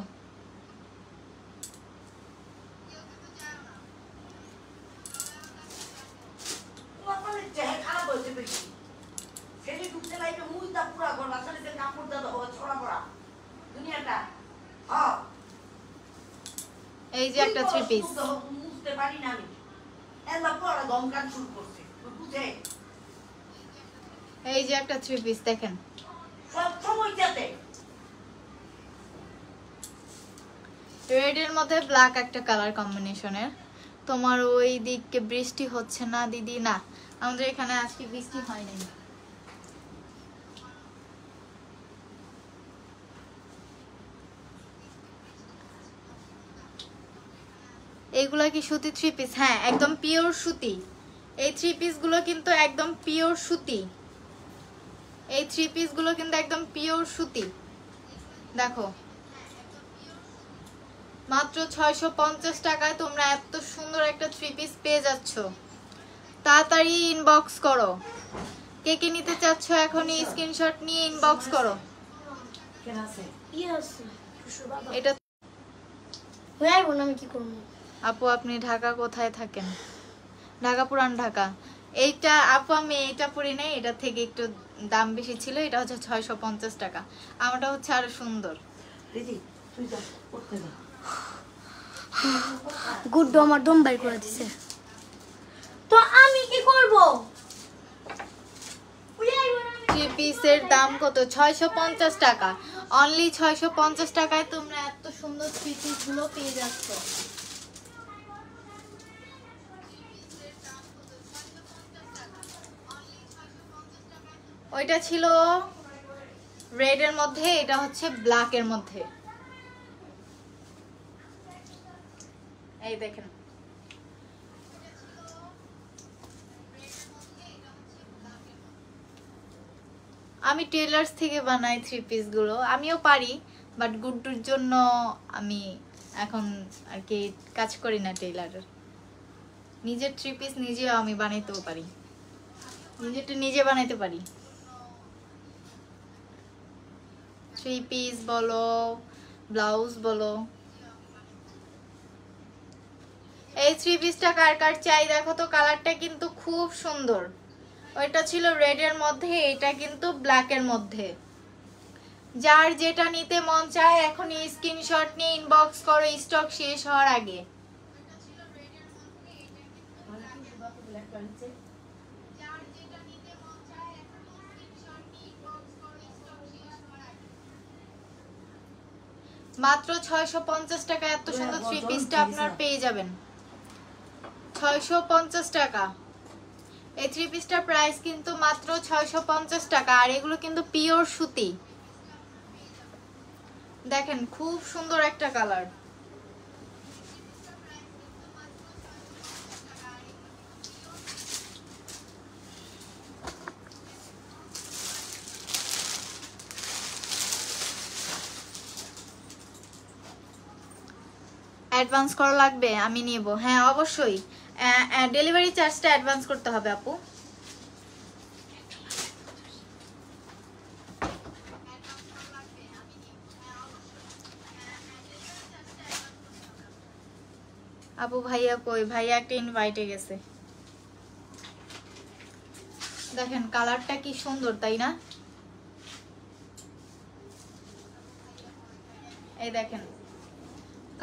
এই যে একটা থ্রি পিস, এই যে একটা থ্রি পিস দেখেন, রেড এর মধ্যে ব্ল্যাক একটা কালার কম্বিনেশনের, তোমার ওই দিকে বৃষ্টি হচ্ছে না দিদি? না, আমাদের এখানে আজকে বৃষ্টি হয়নি। এইগুলা কি সুতি থ্রি পিস? হ্যাঁ, একদম পিওর সুতি। এই থ্রি পিস গুলো কিন্তু একদম পিওর সুতি। এই থ্রি পিস গুলো কিন্তু একদম পিওর সুতি। দেখো, মাত্র 650 টাকায় তোমরা এত সুন্দর একটা থ্রি পিস পেয়ে যাচ্ছ। তাড়াতাড়ি ইনবক্স করো, কে কে নিতে চাচ্ছ এখনই স্ক্রিনশট নিয়ে ইনবক্স করো। এটা
আমি কি করবো?
আপু আপনি ঢাকা কোথায় থাকেন? ঢাকা, পুরান ঢাকা। এইটা আপু আমি এইটা পরি নাই, এটা থেকে একটু দাম বেশি ছিল। এটা হচ্ছে 650 টাকা। আমারটা হচ্ছে আরো সুন্দর।
দিদি তুই যা করতে যা।
গুড্ডু আমার দম বের করে দিছে, তো আমি কি করব?
থ্রি পিসের দাম কত? 650 টাকা। অনলি 650 টাকায় তোমরা এত সুন্দর থ্রি পিস গুলো পেয়ে যাচ্ছ। ওইটা ছিল রেড এর মধ্যে, এটা হচ্ছে ব্ল্যাক এর মধ্যে। এই দেখেন, আমি টেলার্স থেকে বানাই থ্রি পিস গুলো। আমিও পারি, বাট গুড্ডুর জন্য আমি এখন আর কি কাজ করি না টেলারের। নিজের থ্রি পিস নিজেও আমি বানাইতেও পারি, নিজেরটা নিজে বানাইতে পারি। থ্রি পিস বলো, ব্লাউজ বলো। এই থ্রি পিসটা কার কার চাই দেখো তো। কালারটা কিন্তু খুব সুন্দর। ওইটা ছিল রেড এর মধ্যে, এটা কিন্তু ব্ল্যাক এর মধ্যে। যার যেটা নিতে মন চায় এখন স্ক্রিনশট নিয়ে ইনবক্স করো স্টক শেষ হওয়ার আগে। মাত্র 650 টাকা এত সুন্দর থ্রি পিসটা আপনারা পেয়ে যাবেন। 650 টাকা। এই থ্রি পিসটার প্রাইস কিন্তু মাত্র 650 টাকা। আর এগুলো কিন্তু পিওর সুতি। দেখেন খুব সুন্দর একটা কালার। অ্যাডভান্স করা লাগবে? আমি নিব, হ্যাঁ অবশ্যই। ডেলিভারি চার্জটা অ্যাডভান্স করতে হবে আপু। আপু ভাইয়া কই? ভাইয়া একটা ইনভাইটে গেছে। দেখেন কালারটা কি সুন্দর, তাই না? এই দেখেন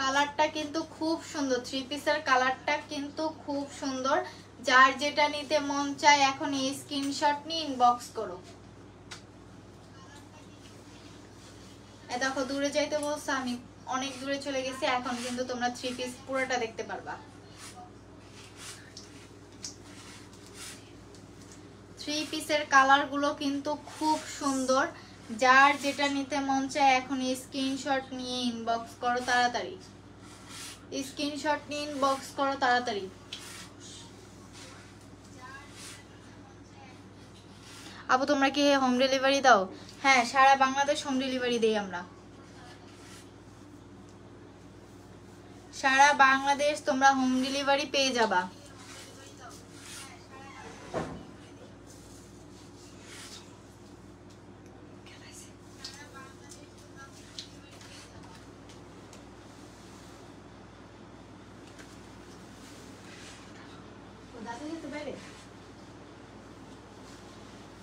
কালারটা কিন্তু খুব সুন্দর। থ্রি পিসের কালারটা কিন্তু খুব সুন্দর। যার যেটা নিতে মন চায় এখন এই স্ক্রিনশট নিয়ে ইনবক্স করো। এই দেখো দূরে যাইতে বলছে, আমি অনেক দূরে চলে গেছি। এখন কিন্তু তোমরা থ্রি পিস পুরোটা দেখতে পারবা। থ্রি পিসের কালার গুলো কিন্তু খুব সুন্দর। যার যেটা নিতে মন চায় এখন স্ক্রিনশট নিয়ে ইনবক্স করো তাড়াতাড়ি। স্ক্রিনশট নিয়ে ইনবক্স করো তাড়াতাড়ি। আপু তোমরা কি হোম ডেলিভারি দাও? হ্যাঁ, সারা বাংলাদেশ হোম ডেলিভারি দেই আমরা। সারা বাংলাদেশ তোমরা হোম ডেলিভারি পেয়ে যাবা।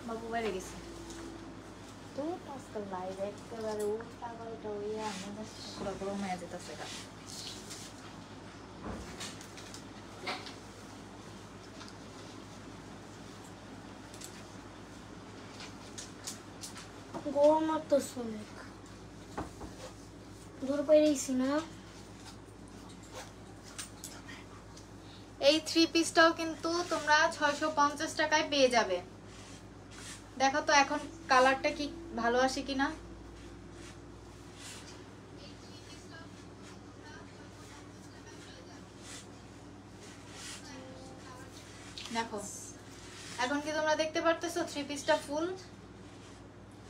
বাবু বাইরে গেছে তো আজকাল লাইভ একেবারে উল্টা পাল্টা হইয়া আমাদের পুরো গরম হয়ে যেতেছে।
গরম তো অনেক দূর পেরেছি না।
এই 3 পিসটাও কিন্তু তোমরা 650 টাকায় পেয়ে যাবে। দেখো তো এখন কালারটা কি ভালো আসে কিনা। দেখো এখন কি তোমরা দেখতে পারতেছো 3 পিসটা ফুল।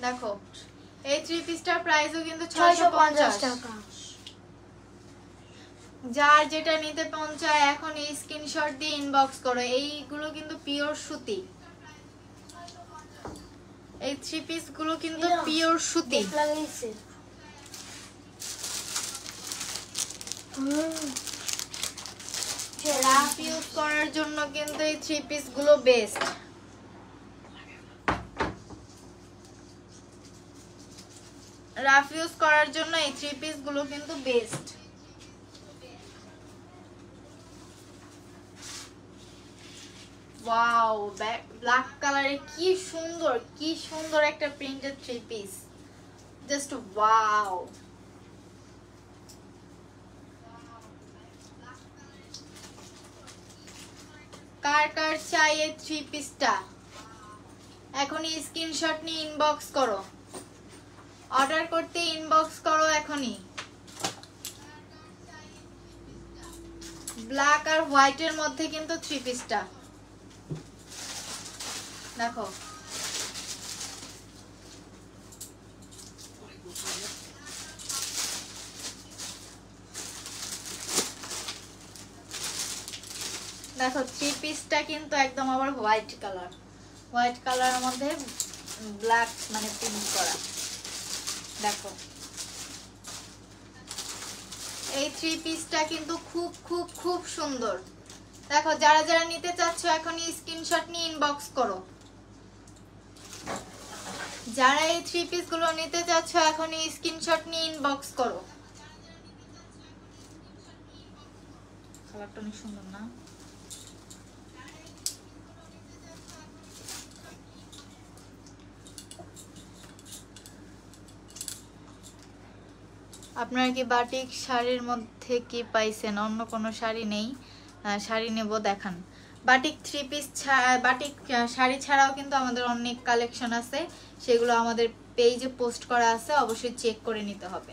দেখো এই 3 পিসটার প্রাইসও কিন্তু 650
টাকা।
যার যেটা নিতে মন চায় এখন এই স্ক্রিনশট দিয়ে ইনবক্স করো। এইগুলো কিন্তু পিওর সুতি, এই 3 পিস গুলো কিন্তু পিওর সুতি। রাফ ইউজ করার জন্য কিন্তু এই 3 পিস গুলো বেস্ট। রাফ ইউজ করার জন্য এই 3 পিস গুলো কিন্তু বেস্ট। ওয়াও, ব্ল্যাক কালারে কি সুন্দর একটা প্রিন্টেড 3 পিস, জাস্ট ওয়াও। কার কার চাই এই 3 পিসটা এখনই স্ক্রিনশট নিয়ে ইনবক্স করো। অর্ডার করতে ইনবক্স করো এখনই। ব্ল্যাক আর হোয়াইটের মধ্যে কিন্তু 3 পিসটা দেখো। দেখো 3 পিসটা কিন্তু একদম আবার হোয়াইট কালারের মধ্যে ব্ল্যাক মানে প্রিন্ট করা। দেখো এই 3 পিসটা কিন্তু খুব সুন্দর। দেখো যারা যারা নিতে চাচ্ছ এখনই স্ক্রিনশট নিয়ে ইনবক্স করো। যারা এই 3 পিস গুলো নিতে চাচ্ছ এখনই স্ক্রিনশট নিয়ে ইনবক্স করো। কালারটা অনেক সুন্দর না? আপনারা কি বাটিক শাড়ির মধ্যে কি পাইছেন? অন্য কোনো শাড়ি নেই, শাড়ি নেব দেখান। বাটিক 3 পিস বাটিক শাড়ি ছাড়াও কিন্তু আমাদের অনেক কালেকশন আছে, সেগুলো আমাদের পেজে পোস্ট করা আছে, অবশ্যই চেক করে নিতে হবে।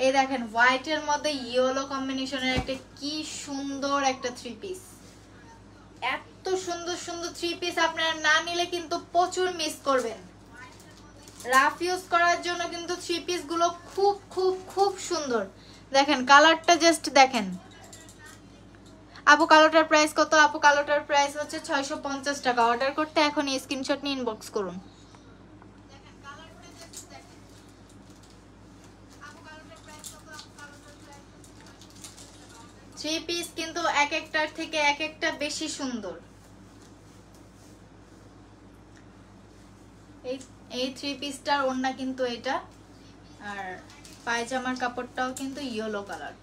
এই দেখেন হোয়াইটের মধ্যে ইয়েলো কম্বিনেশনের একটা কি সুন্দর একটা 3 পিস। এত সুন্দর 3 পিস আপনারা না নিলে কিন্তু প্রচুর মিস করবেন। রাফ ইউজ করার জন্য কিন্তু 3 পিস গুলো খুব সুন্দর। দেখেন কালারটা জাস্ট দেখেন। আপু কালোটার প্রাইস কত? আপু কালোটার প্রাইস হচ্ছে 650 টাকা। অর্ডার করতে এখন স্ক্রিনশট নিয়ে ইনবক্স করুন। 3 পিস কিন্তু এক একটার থেকে এক একটা বেশি সুন্দর। এই 3 পিসটার ওড়না কিন্তু এটা, আর পায়জামার কাপড়টাও কিন্তু ইয়েলো কালার।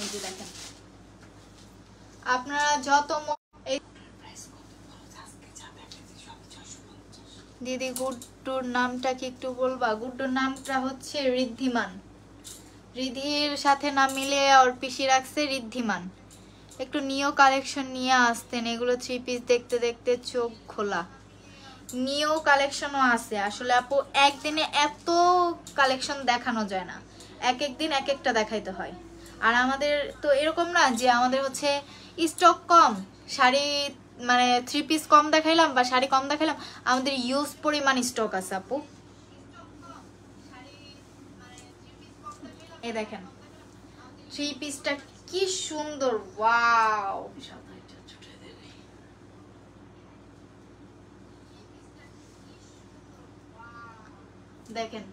এই যে দেখেন আপনারা যত দিদি গুড্ডুর নামটা কি একটু বলবা? গুড্ডুর নামটা হচ্ছে ঋদ্ধিমান। রিধির সাথে নাম মিলে আর পিসি রাখছে ঋদ্ধিমান। একটু নিও কালেকশন নিয়ে আসতেন, এগুলো 3 পিস দেখতে দেখতে চোখ খোলা। নিও কালেকশনও আছে আসলে আপু, একদিনে এত কালেকশন দেখানো যায় না, এক এক দিন এক একটা দেখাইতে হয়। আর আমাদের তো এরকম না যে আমাদের হচ্ছে স্টক কম, শাড়ি মানে 3 পিস কম দেখাইলাম বা শাড়ি কম দেখাইলাম, আমাদের ইউজ পরিমাণ স্টক আছে আপু। এই দেখেন 3 পিসটা কি সুন্দর, ওয়াও। দেখেন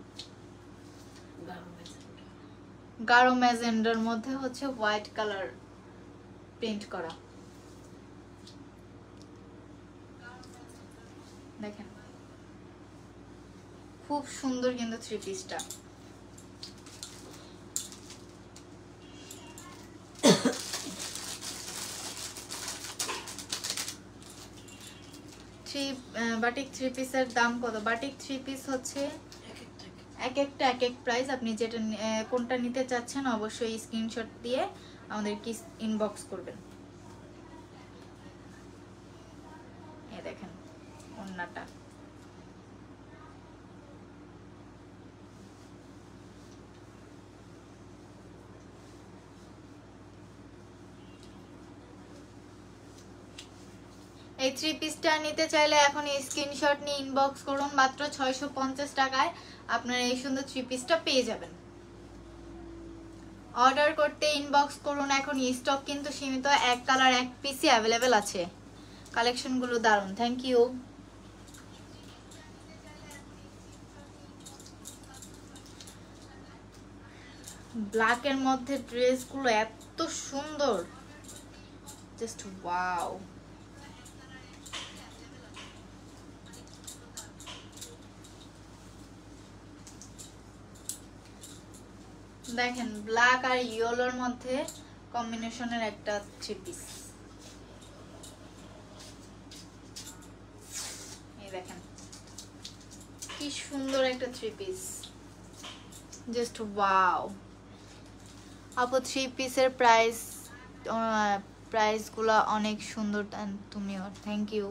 গাঢ় ম্যাজেন্ডার মধ্যে হচ্ছে হোয়াইট কালার প্রিন্ট করা। দেখেন খুব সুন্দর কিন্তু 3 পিসটা। বাটিক থ্রি পিসের দাম কত? বাটিক থ্রি পিস হচ্ছে এক একটা এক এক প্রাইস। আপনি যেটা কোনটা নিতে চাচ্ছেন অবশ্যই স্ক্রিনশট দিয়ে আমাদেরকে ইনবক্স করবেন। এই দেখেন ওন্নাটা, এই থ্রি পিসটা নিতে চাইলে এখন স্ক্রিনশট নিয়ে ইনবক্স করুন। মাত্র 650 টাকায় আপনারা এই সুন্দর থ্রি পিসটা পেয়ে যাবেন। অর্ডার করতে ইনবক্স করুন। এখন স্টক কিন্তু সীমিত, এক কালার এক পিসই অ্যাভেলেবেল আছে। কালেকশনগুলো দারুণ। Thank you. ব্ল্যাকের মধ্যে ড্রেসগুলো এত সুন্দর, জাস্ট ওয়াও। দেখেন ব্ল্যাক আর ইয়েলোর মধ্যে কম্বিনেশনের একটা থ্রি পিস। এই দেখেন কি সুন্দর একটা থ্রি পিস, জাস্ট ওয়াও। আপু থ্রি পিসের প্রাইসগুলো অনেক সুন্দর। তুমিও থ্যাংক ইউ।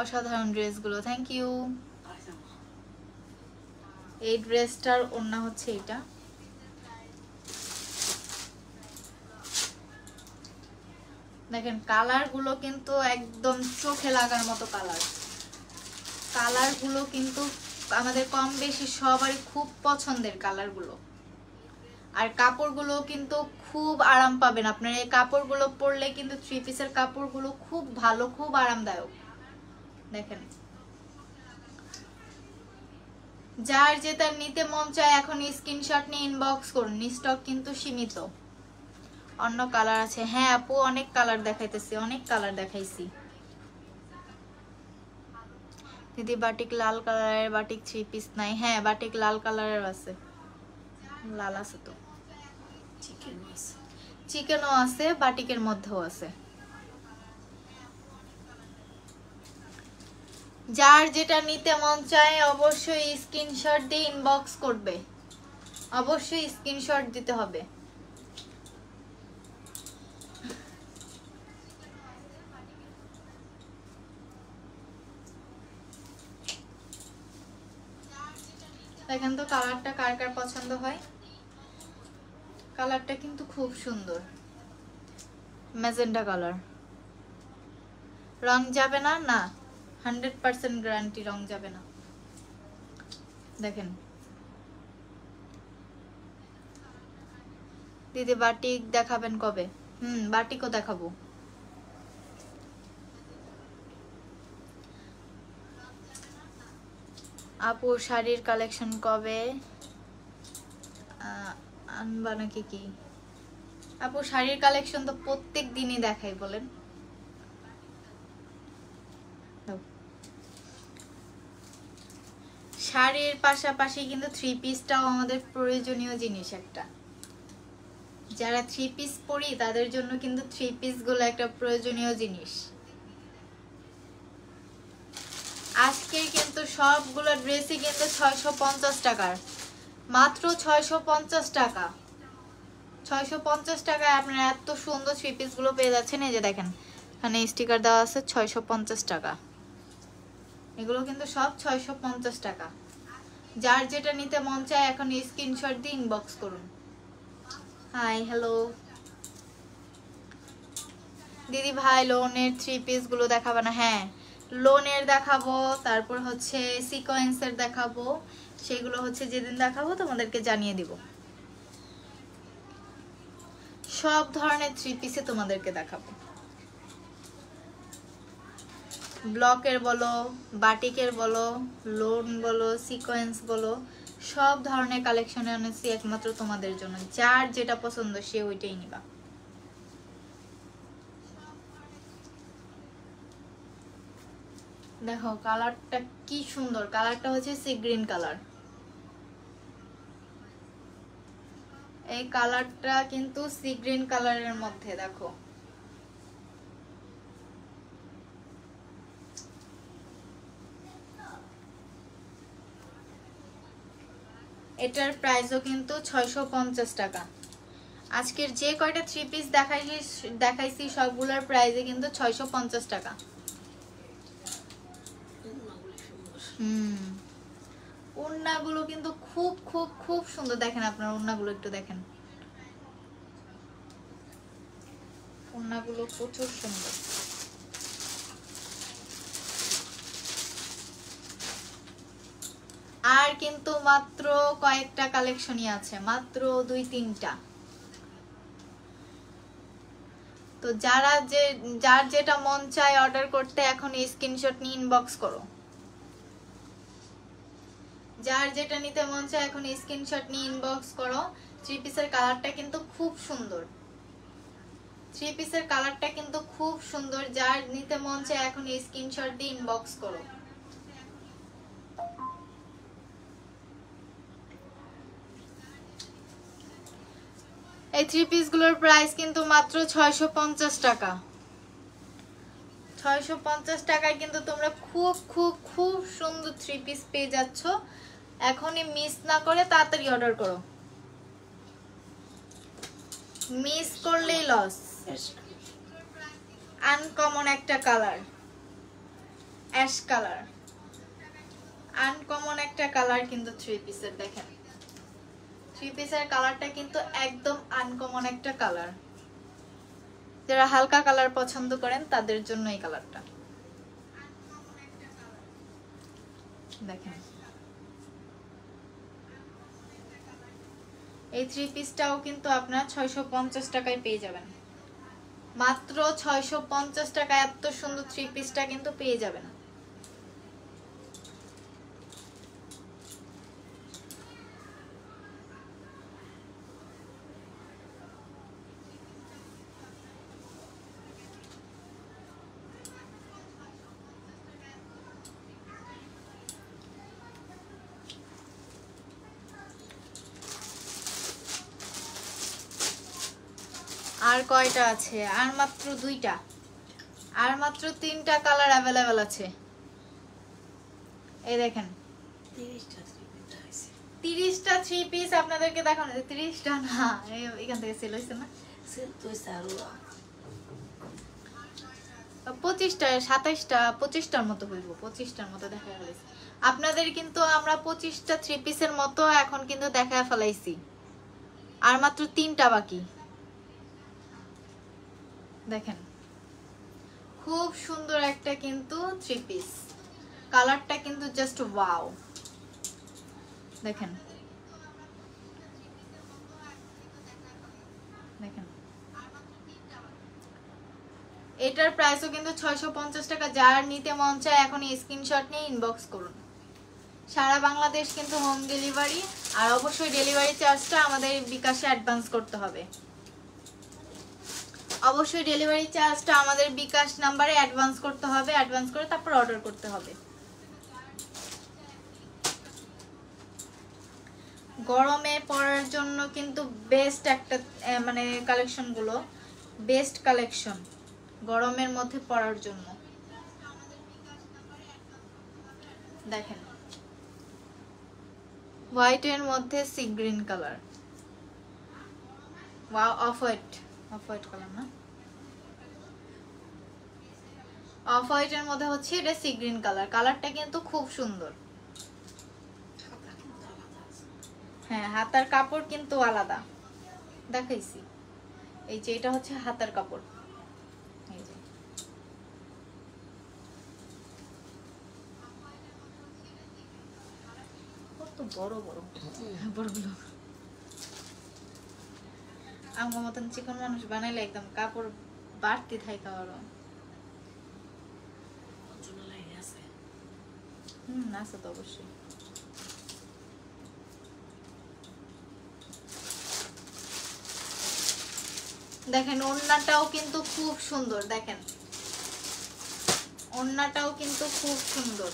অসাধারণ ড্রেসগুলো, থ্যাংক ইউ। এই ড্রেসটার ওড়না হচ্ছে এটা। দেখেন কালারগুলো কিন্তু একদম চোখে লাগার মতো কালারগুলো কিন্তু আমাদের কম বেশি সবারই খুব পছন্দের কালারগুলো। আর কাপড়গুলো কিন্তু খুব আরাম পাবেন আপনারা। এই কাপড়গুলো পরলে কিন্তু থ্রি পিসের কাপড়গুলো খুব ভালো, খুব আরামদায়ক। দেখেন যার যেটা নিতে মন চায় এখন স্ক্রিনশট নিয়ে ইনবক্স করুন। স্টক কিন্তু সীমিত। অন্য কালার আছে? হ্যাঁ আপু অনেক কালার দেখাইতেছি, অনেক কালার দেখাইছি। দিদি বাটিক লাল কালারের বাটিক থ্রি পিস নাই? হ্যাঁ বাটিক লাল কালারের আছে, লাল আছে তো, চিকেনও আছে, বাটিকের মধ্যেও আছে। যার যেটা নিতে মন চায় অবশ্যই স্ক্রিনশট দিয়ে ইনবক্স করবে, অবশ্যই স্ক্রিনশট দিতে হবে। দেখেন তো কালারটা কার কার পছন্দ হয়। কালারটা কিন্তু খুব সুন্দর, ম্যাজেন্টা কালার। রং যাবে না? না, 100% গ্যারান্টি রং যাবে না। দেখেন দিদি বাটিক দেখাবেন কবে? বাটিকও দেখাবো। আপু শাড়ির কালেকশন কবে আনবা নাকি? কি আপু শাড়ির কালেকশন তো প্রত্যেক দিনই দেখাই, বলেন। শাড়ির পাশাপাশি কিন্তু থ্রি পিসটাও আমাদের প্রয়োজনীয় জিনিস একটা। যারা থ্রি পিস পরি তাদের জন্য কিন্তু থ্রি পিস গুলো একটা প্রয়োজনীয় জিনিস। আজকে কিন্তু সবগুলো ড্রেসই কিন্তু 650 টাকার, মাত্র 650 টাকা। 650 টাকায় আপনারা এত সুন্দর থ্রি পিস গুলো পেয়ে যাচ্ছেন। এই যে দেখেন এখানে স্টিকার দেওয়া আছে 650 টাকা। এগুলো কিন্তু সব 650 টাকা। যার যেটা নিতে মন চায় এখন স্ক্রিনশট দিয়ে ইনবক্স করুন। হাই হ্যালো দিদি ভাই, লোনের থ্রি পিস গুলো দেখাবে না? হ্যাঁ লোনের দেখাবো, তারপর হচ্ছে সিকোয়েন্সের দেখাবো। সেগুলো হচ্ছে যেদিন দেখাবো তোমাদেরকে জানিয়ে দিব। সব ধরনের থ্রি পিসে তোমাদেরকে দেখাবো। ব্লকের বলো, বাটিকের বলো, লোন বলো, সিকোয়েন্স বলো, সব ধরনের কালেকশনে এনেছি একমাত্র তোমাদের জন্য। যার যেটা পছন্দ সে ওইটাই নিবা। দেখো কালারটা কি সুন্দর, কালারটা হচ্ছে সি গ্রিন কালার। এই কালারটা কিন্তু সি গ্রিন কালারের মধ্যে দেখো, এটার প্রাইসও কিন্তু 650 টাকা। আজকের যে কয়টা থ্রি পিস দেখাইছি সবগুলোর প্রাইসে কিন্তু 650 টাকা। ওড়নাগুলো কিন্তু খুব খুব খুব সুন্দর, দেখেন আপনার ওড়নাগুলো একটু দেখেন, ওড়নাগুলো প্রচুর সুন্দর। আর কিন্তু মাত্র কয়েকটা কালেকশনই আছে, মাত্র 2-3টা। তো যার যেটা মন চায় অর্ডার করতে এখন স্ক্রিনশট নিয়ে ইনবক্স করো, যার যেটা নিতে মন চায় এখন স্ক্রিনশট নিয়ে ইনবক্স করো। থ্রি পিসের কালারটা কিন্তু খুব সুন্দর, থ্রি পিসের কালারটা কিন্তু খুব সুন্দর, যার নিতে মন চায় এখন স্ক্রিনশট দিয়ে ইনবক্স করো। এই থ্রি পিস গুলোর প্রাইস কিন্তু মাত্র 650 টাকা। 650 টাকায় কিন্তু তোমরা খুব খুব খুব সুন্দর থ্রি পিস পেয়ে যাচ্ছ। এখনই মিস না করে তাড়াতাড়ি অর্ডার করো, মিস করলেই লস। আনকমন একটা কালার, অ্যাশ কালার, আনকমন একটা কালার কিন্তু থ্রি পিসের। দেখেন থ্রি পিসের কালারটা কিন্তু একদম আনকমন একটা কালার, যারা হালকা কালার পছন্দ করেন তাদের জন্য এই কালারটা। দেখেন এই থ্রি পিসটাও কিন্তু আপনারা 650 টাকায় পেয়ে যাবেন, মাত্র 650 টাকায় এত সুন্দর থ্রি পিসটা কিন্তু পেয়ে যাবেন। আর কয়টা আছে? আর মাত্র 2টা, আর মাত্র 3টা কালার অ্যাভেলেবেল আছে। এই দেখেন 30টা থ্রি পিস আপনাদেরকে দেখানো, 30টা না, এখান থেকে সেল হয়েছে না, 25টা 27টা 25টার মতো হইব, 25টার মতো দেখা ফেলাইছি আপনাদের। কিন্তু আমরা 25টা থ্রি পিসের মতো এখন কিন্তু দেখা ফেলাইছি, আর মাত্র 3টা বাকি। দেখেন খুব সুন্দর একটা কিন্তু থ্রি পিস, কালারটা কিন্তু জাস্ট ওয়াও। দেখেন দেখেন এটার প্রাইসও কিন্তু 650 টাকা। যার নিতে মন চায় এখন স্ক্রিনশট নিয়ে ইনবক্স করুন। সারা বাংলাদেশ কিন্তু হোম ডেলিভারি, আর অবশ্যই ডেলিভারি চার্জটা আমাদের বিকাশে অ্যাডভান্স করতে হবে। অবশ্যই ডেলিভারি চার্জটা আমাদের বিকাশ নাম্বারে অ্যাডভান্স করতে হবে, অ্যাডভান্স করে তারপর অর্ডার করতে হবে। গরমে পরার জন্য কিন্তু বেস্ট একটা মানে কালেকশন গুলো বেস্ট কালেকশন গরমের মধ্যে পরার জন্য। দেখেন হোয়াইটের মধ্যে sea green colour, wow, off white colour না, অফ হোয়াইটের মধ্যে হচ্ছে এটা সি গ্রিন কালার। কালারটা কিন্তু খুব সুন্দর। হ্যাঁ হাতার কাপড় কিন্তু আলাদা দেখাইছি, এই যে এটা হচ্ছে হাতার কাপড়, এই যে কত বড় বড় বড়গুলো। আমার মতন চিকন মানুষ বানাইলে একদম কাপড় বাড়তি থাকে আরো। আছে তো অবশ্যই। দেখেন ওড়নাটাও কিন্তু খুব সুন্দর, দেখেন ওড়নাটাও কিন্তু খুব সুন্দর।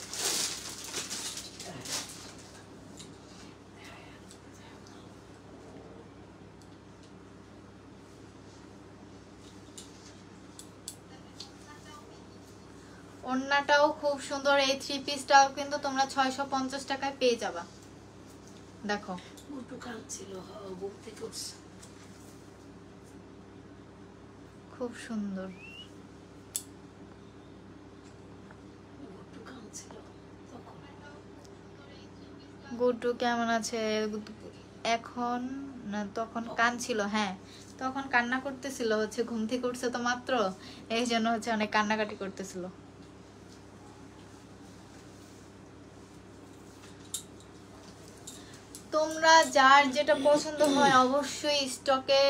ওড়নাটাও খুব সুন্দর। এই থ্রি পিসটাও কিন্তু তোমরা 650 টাকায় পেয়ে যাবা। দেখো খুব সুন্দর। গুড্ডু কেমন আছে এখন? না তখন কাঁদছিল, হ্যাঁ তখন কান্না করতেছিল, হচ্ছে ঘুম থেকে উঠছে তো মাত্র, এই জন্য হচ্ছে অনেক কান্নাকাটি করতেছিল। তোমরা যার যেটা পছন্দ হয় অবশ্যই স্টকে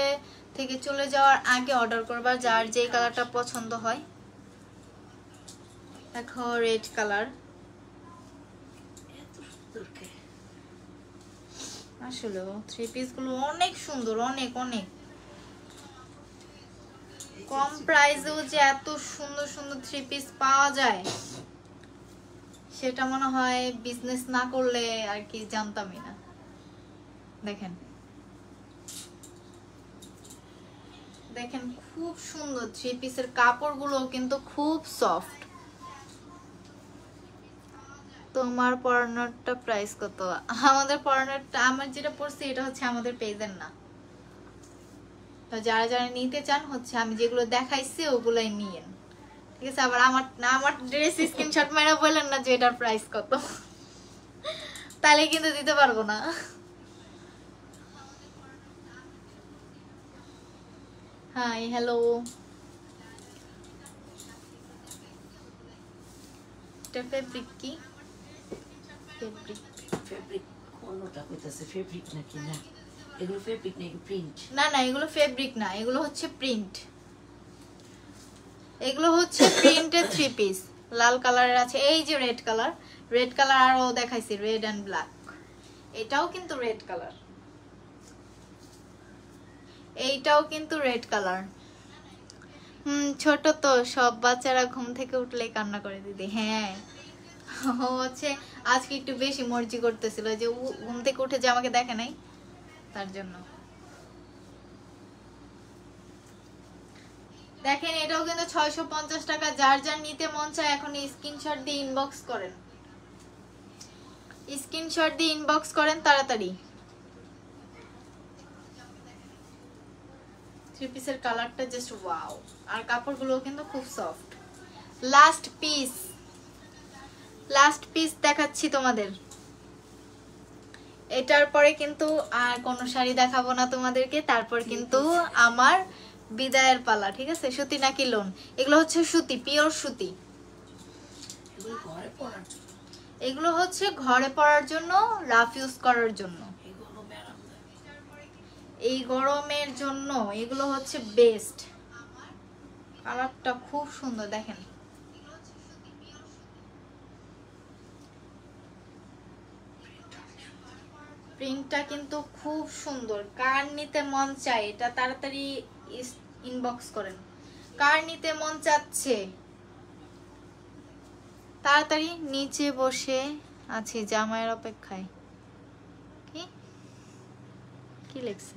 থেকে চলে যাওয়ার আগে অর্ডার করবা, যার যেই কালারটা পছন্দ হয়। দেখো রেড কালার, আসলে থ্রি পিস গুলো অনেক সুন্দর, অনেক অনেক কম প্রাইসেও যে এত সুন্দর সুন্দর থ্রি পিস পাওয়া যায় সেটা মনে হয় বিজনেস না করলে আর কি জানতামই না। দেখেন দেখেন খুব সুন্দর থ্রি পিসের কাপড়গুলো কিন্তু খুব সফট। তোমার পরানোরটা প্রাইস কত? আমাদের পরানোরটা, আমার যেটা পড়ছি এটা হচ্ছে আমাদের পেজের না। তো যারা যারা নিতে চান হচ্ছে আমি যেগুলো দেখাইছি ওগুলাই নিয়েন, ঠিক আছে? আবার আমার ড্রেস স্ক্রিনশট মেরে বললেন না যে এটার প্রাইস কত, তাহলে কিন্তু দিতে পারবো না। হাই হ্যালো, এটা ফেব্রিক কি?
ফেব্রিক কোনটা কইতাছে? ফেব্রিক নাকি? না এগুলো ফেব্রিক নাকি প্রিন্ট?
না না এগুলো ফেব্রিক না, এগুলো হচ্ছে প্রিন্ট। এগুলো হচ্ছে প্রিন্টেড থ্রি পিস, লাল কালারের আছে, এই যে রেড কালার, রেড কালার আরো দেখাইছি, রেড এন্ড ব্ল্যাক। এটাও কিন্তু রেড কালার, এইটাও কিন্তু রেড কালার। ছোট তো সব বাচ্চারা ঘুম থেকে উঠলেই কান্না করে দিদি। হ্যাঁ ও হচ্ছে আজকে একটু বেশি মর্জি করতেছিল, যে ঘুম থেকে উঠে যে আমাকে দেখে নাই তার জন্য। দেখেন এটাও কিন্তু 650 টাকা। যার যার নিতে মন চায় এখন স্ক্রিনশট দিয়ে ইনবক্স করেন, স্ক্রিনশট দিয়ে ইনবক্স করেন তাড়াতাড়ি। থ্রি পিসের কালারটা জাস্ট ওয়াও, আর কাপড়গুলো কিন্তু খুব soft. Last piece, last piece দেখাচ্ছি তোমাদের। এটার পরে কিন্তু আর কোনো শাড়ি দেখাবো না তোমাদেরকে, তারপর কিন্তু আমার বিদায়ের পালা, ঠিক আছে? সুতি নাকি লোন? এগুলো হচ্ছে সুতি, পিওর সুতি। এগুলো হচ্ছে ঘরে পরার জন্য, রাফ ইউজ করার জন্য, এই গরমের জন্য এগুলো হচ্ছে বেস্ট। কালারটা খুব সুন্দর, দেখেন প্রিন্টটা কিন্তু খুব সুন্দর। কার নিতে মন চায় এটা তাড়াতাড়ি ইনবক্স করেন, কার নিতে মন চাচ্ছে তাড়াতাড়ি। নিচে বসে আছি জামাইয়ের অপেক্ষায়। কি কি লিখছে?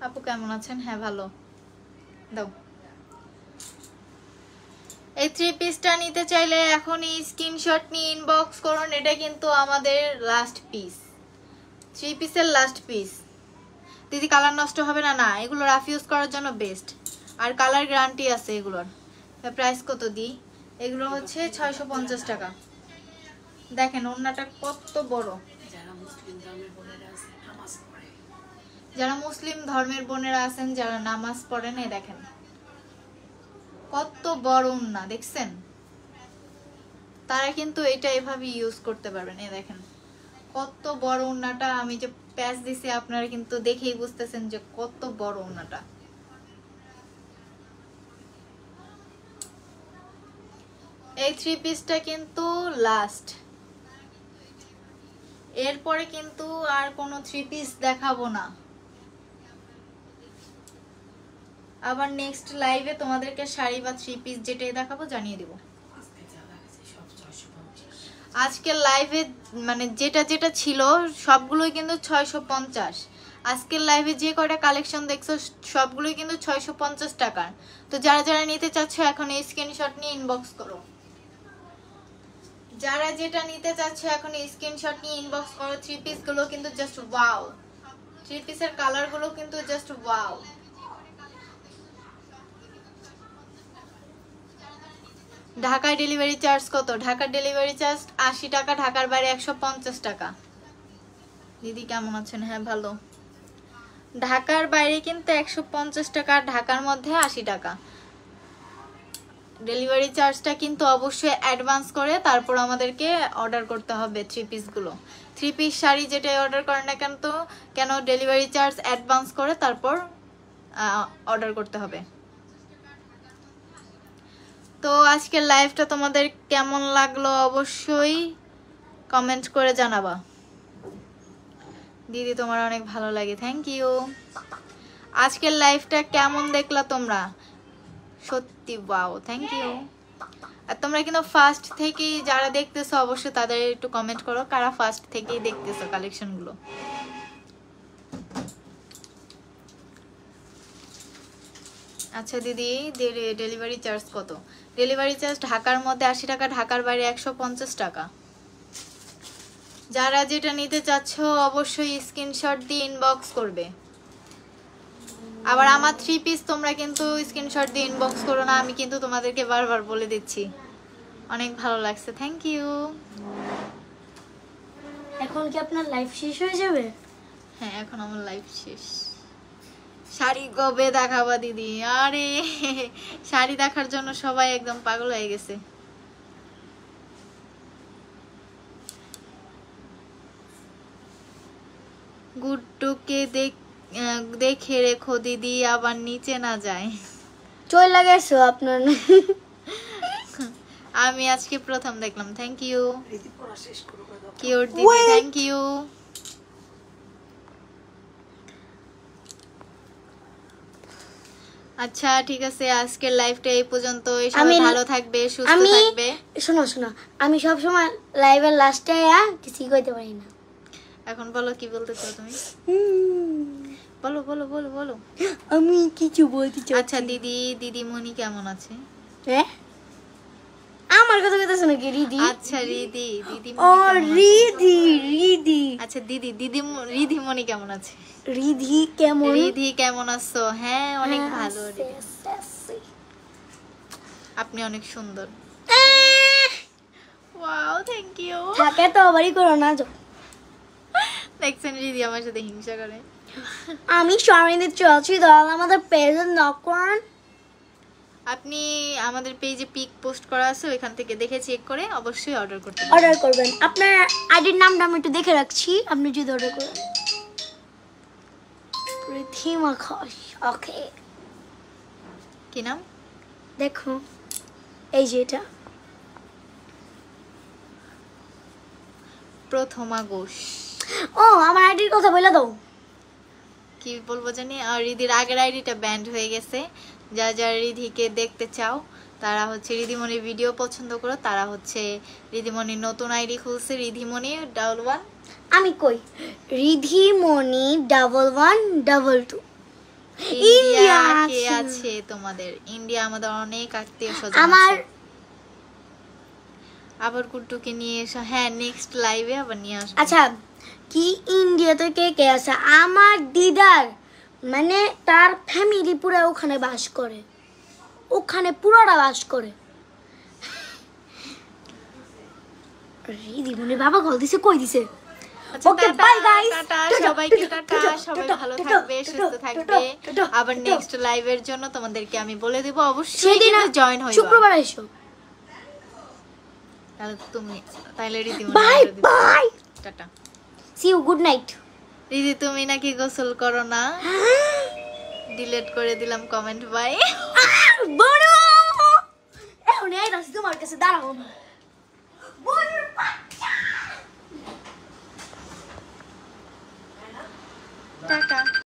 আপু কেমন আছেন? হ্যাঁ ভালো। দাও এই থ্রি পিসটা নিতে চাইলে এখনই স্ক্রিনশট নিয়ে ইনবক্স করুন। এটা কিন্তু আমাদের লাস্ট পিস, থ্রি পিসের লাস্ট পিস। দিদি কালার নষ্ট হবে না? না, এগুলো রাফ ইউজ করার জন্য বেস্ট, আর কালার গ্যারান্টি আছে এগুলোর। প্রাইস কত দিই? এগুলো হচ্ছে 650 টাকা। দেখেন ওড়নাটা কত বড়। যারা মুসলিম ধর্মের বোনেরা আছেন, যারা নামাজ পড়েন, এই দেখেন কত বড় ওড়না, দেখছেন? তারা কিন্তু এটা এভাবে ইউজ করতে পারবেন। এই দেখেন কত বড় ওড়নাটা। আমি যে প্যাচ দিছি আপনারা কিন্তু দেখেই বুঝতেছেন যে কত বড় ওড়নাটা। এই থ্রি পিসটা কিন্তু লাস্ট, এরপরে কিন্তু আর কোনো থ্রি পিস দেখাবো না। আবার নেক্সট লাইভে তোমাদেরকে শাড়ি বা থ্রি পিস যেটাই দেখাবো জানিয়ে দিব। আজকের লাইভে মানে যেটা যেটা ছিল সবগুলোই কিন্তু 650। আজকের লাইভে যে কয়টা কালেকশন দেখছো সবগুলোই কিন্তু 650 টাকার। তো যারা যারা নিতে চাচ্ছ এখন এই স্ক্রিনশট নিয়ে ইনবক্স করো। যারা যেটা নিতে চাচ্ছ এখন এই স্ক্রিনশট নিয়ে ইনবক্স করো। থ্রি পিস গুলো কিন্তু জাস্ট ওয়াও, থ্রি পিসের কালার গুলো কিন্তু জাস্ট ওয়াও। ঢাকায় ডেলিভারি চার্জ কত? ঢাকার ডেলিভারি চার্জ 80 টাকা, ঢাকার বাইরে 150 টাকা। দিদি কেমন আছেন? হ্যাঁ ভালো। ঢাকার বাইরে কিন্তু 150 টাকা, ঢাকার মধ্যে 80 টাকা। ডেলিভারি চার্জটা কিন্তু অবশ্যই অ্যাডভান্স করে তারপর আমাদেরকে অর্ডার করতে হবে থ্রি পিসগুলো। থ্রি পিস শাড়ি যেটাই অর্ডার করেন না কেন ডেলিভারি চার্জ অ্যাডভান্স করে তারপর অর্ডার করতে হবে। তো আজকের লাইভটা তোমাদের কেমন লাগলো অবশ্যই কমেন্ট করে জানাবা। দিদি তোমার অনেক ভালো লাগে, থ্যাংক ইউ। আজকের লাইভটা কেমন দেখলা তোমরা? সত্যি ওয়াও, থ্যাংক ইউ। আর তোমরা কিন্তু ফার্স্ট থেকেই যারা দেখতেছো অবশ্যই তাদের একটু কমেন্ট করো কারা ফার্স্ট থেকেই দেখতেছো কালেকশনগুলো। আচ্ছা দিদি ডেলিভারি চার্জ কত? ডেলিভারি চার্জ ঢাকার মধ্যে 80 টাকা, ঢাকার বাইরে 150 টাকা। যারা যেটা নিতে চাচ্ছ অবশ্যই স্ক্রিনশট দিয়ে ইনবক্স করবে। আবার আমার থ্রি পিস তোমরা কিন্তু স্ক্রিনশট দিয়ে ইনবক্স করো না, আমি কিন্তু তোমাদেরকে বারবার বলে দিচ্ছি। অনেক ভালো লাগছে, থ্যাংক ইউ।
এখন কি আপনার লাইফ শেষ হয়ে যাবে?
হ্যাঁ এখন আমার লাইফ শেষ। শাড়ি কবে দেখাবা দিদি? আরে শাড়ি দেখার জন্য সবাই একদম পাগল হয়ে গেছে। গুড্ডুকে দেখে রেখো দিদি আবার নিচে না যায়।
চল লাগাইছো আপনার?
আমি আজকে প্রথম দেখলাম, থ্যাংক ইউ। কিউট দিদি, থ্যাংক ইউ। আচ্ছা ঠিক আছে, আজকের লাইভটা এই পর্যন্ত। সবাই ভালো থাকবে, সুস্থ থাকবে।
শোনো আমি সব সময় লাইভের লাস্টে কিছু কইতে পারি না।
এখন বলো কি বলতে চাও তুমি? বলো বলো বলো বলো।
আমি কিছু বলতে চাই।
আচ্ছা দিদিমণি কেমন আছে?
হ্যাঁ আমার কথা কইতাছ নাকি রিদি?
আচ্ছা রিদি
ও রিদি।
আচ্ছা রিদিমণি কেমন আছে?
রিদি
কেমন আছো? হ্যাঁ অনেক ভালো। আপনি অনেক সুন্দর। Wow thank you.
থাকে তো আবারই করো না।
দেখছেন রিদি আমার সাথে হিংসা করে।
আমি সরিয়ে চলছি দল আমাদের পেজে নক করুন।
আপনি আমাদের পেজে পিক পোস্ট করা আছে, ওইখান থেকে দেখে চেক করে অবশ্যই অর্ডার
করবেন। আপনার আইডির নামটা আমি একটু দেখে রাখছি, আপনি যদি অর্ডার করেন। প্রতিমা ঘোষ, ওকে।
কি নাম?
দেখো এই যে এটা
প্রথমা ঘোষ।
ও আমার আইডির কথা বলে দাও।
কি বলবো জানি, আর রিদির আগের আইডিটা ব্যান্ড হয়ে গেছে। যারা রিধিকে দেখতে চাও তারা হচ্ছে রিদিমণির ভিডিও পছন্দ করো তারা হচ্ছে রিদিমণির নতুন আইডি খুলছে, রিধিমণি 11।
আমি কই রিধিমণি 1112।
ইন্ডিয়া কে আছে তোমাদের? ইন্ডিয়া আমাদের অনেক আত্মীয় স্বজন
আমার
আছে। আবার গুড্ডুকে নিয়ে এসো। হ্যাঁ নেক্সট লাইভে আবার নিয়ে আসবো।
আচ্ছা কি ইন্ডিয়াতে কে আছে? আমার দিদার মানে তার ফ্যামিলি পুরো ওখানে বাস করে, ওখানে পুরোটা বাস করে। রিদিমণির বাবা কল দিছে, কই দিছে? ওকে বাই গাইস,
সবাইকে টাটা। সবাই ভালো থাকবে, সুস্থ থাকবে। আবার নেক্সট লাইভের জন্য তোমাদেরকে আমি বলে দেব, অবশ্যই জয়েন হইবা।
শুক্রবার এসো।
তাহলে রিদিমণি
bye bye,
tata,
see you, good night.
দিদি তুমি নাকি গোসল করো না? ডিলিট করে দিলাম কমেন্ট। বাই।
বড় এখন এই রাস্তা তোমার কাছে দাঁড়াও।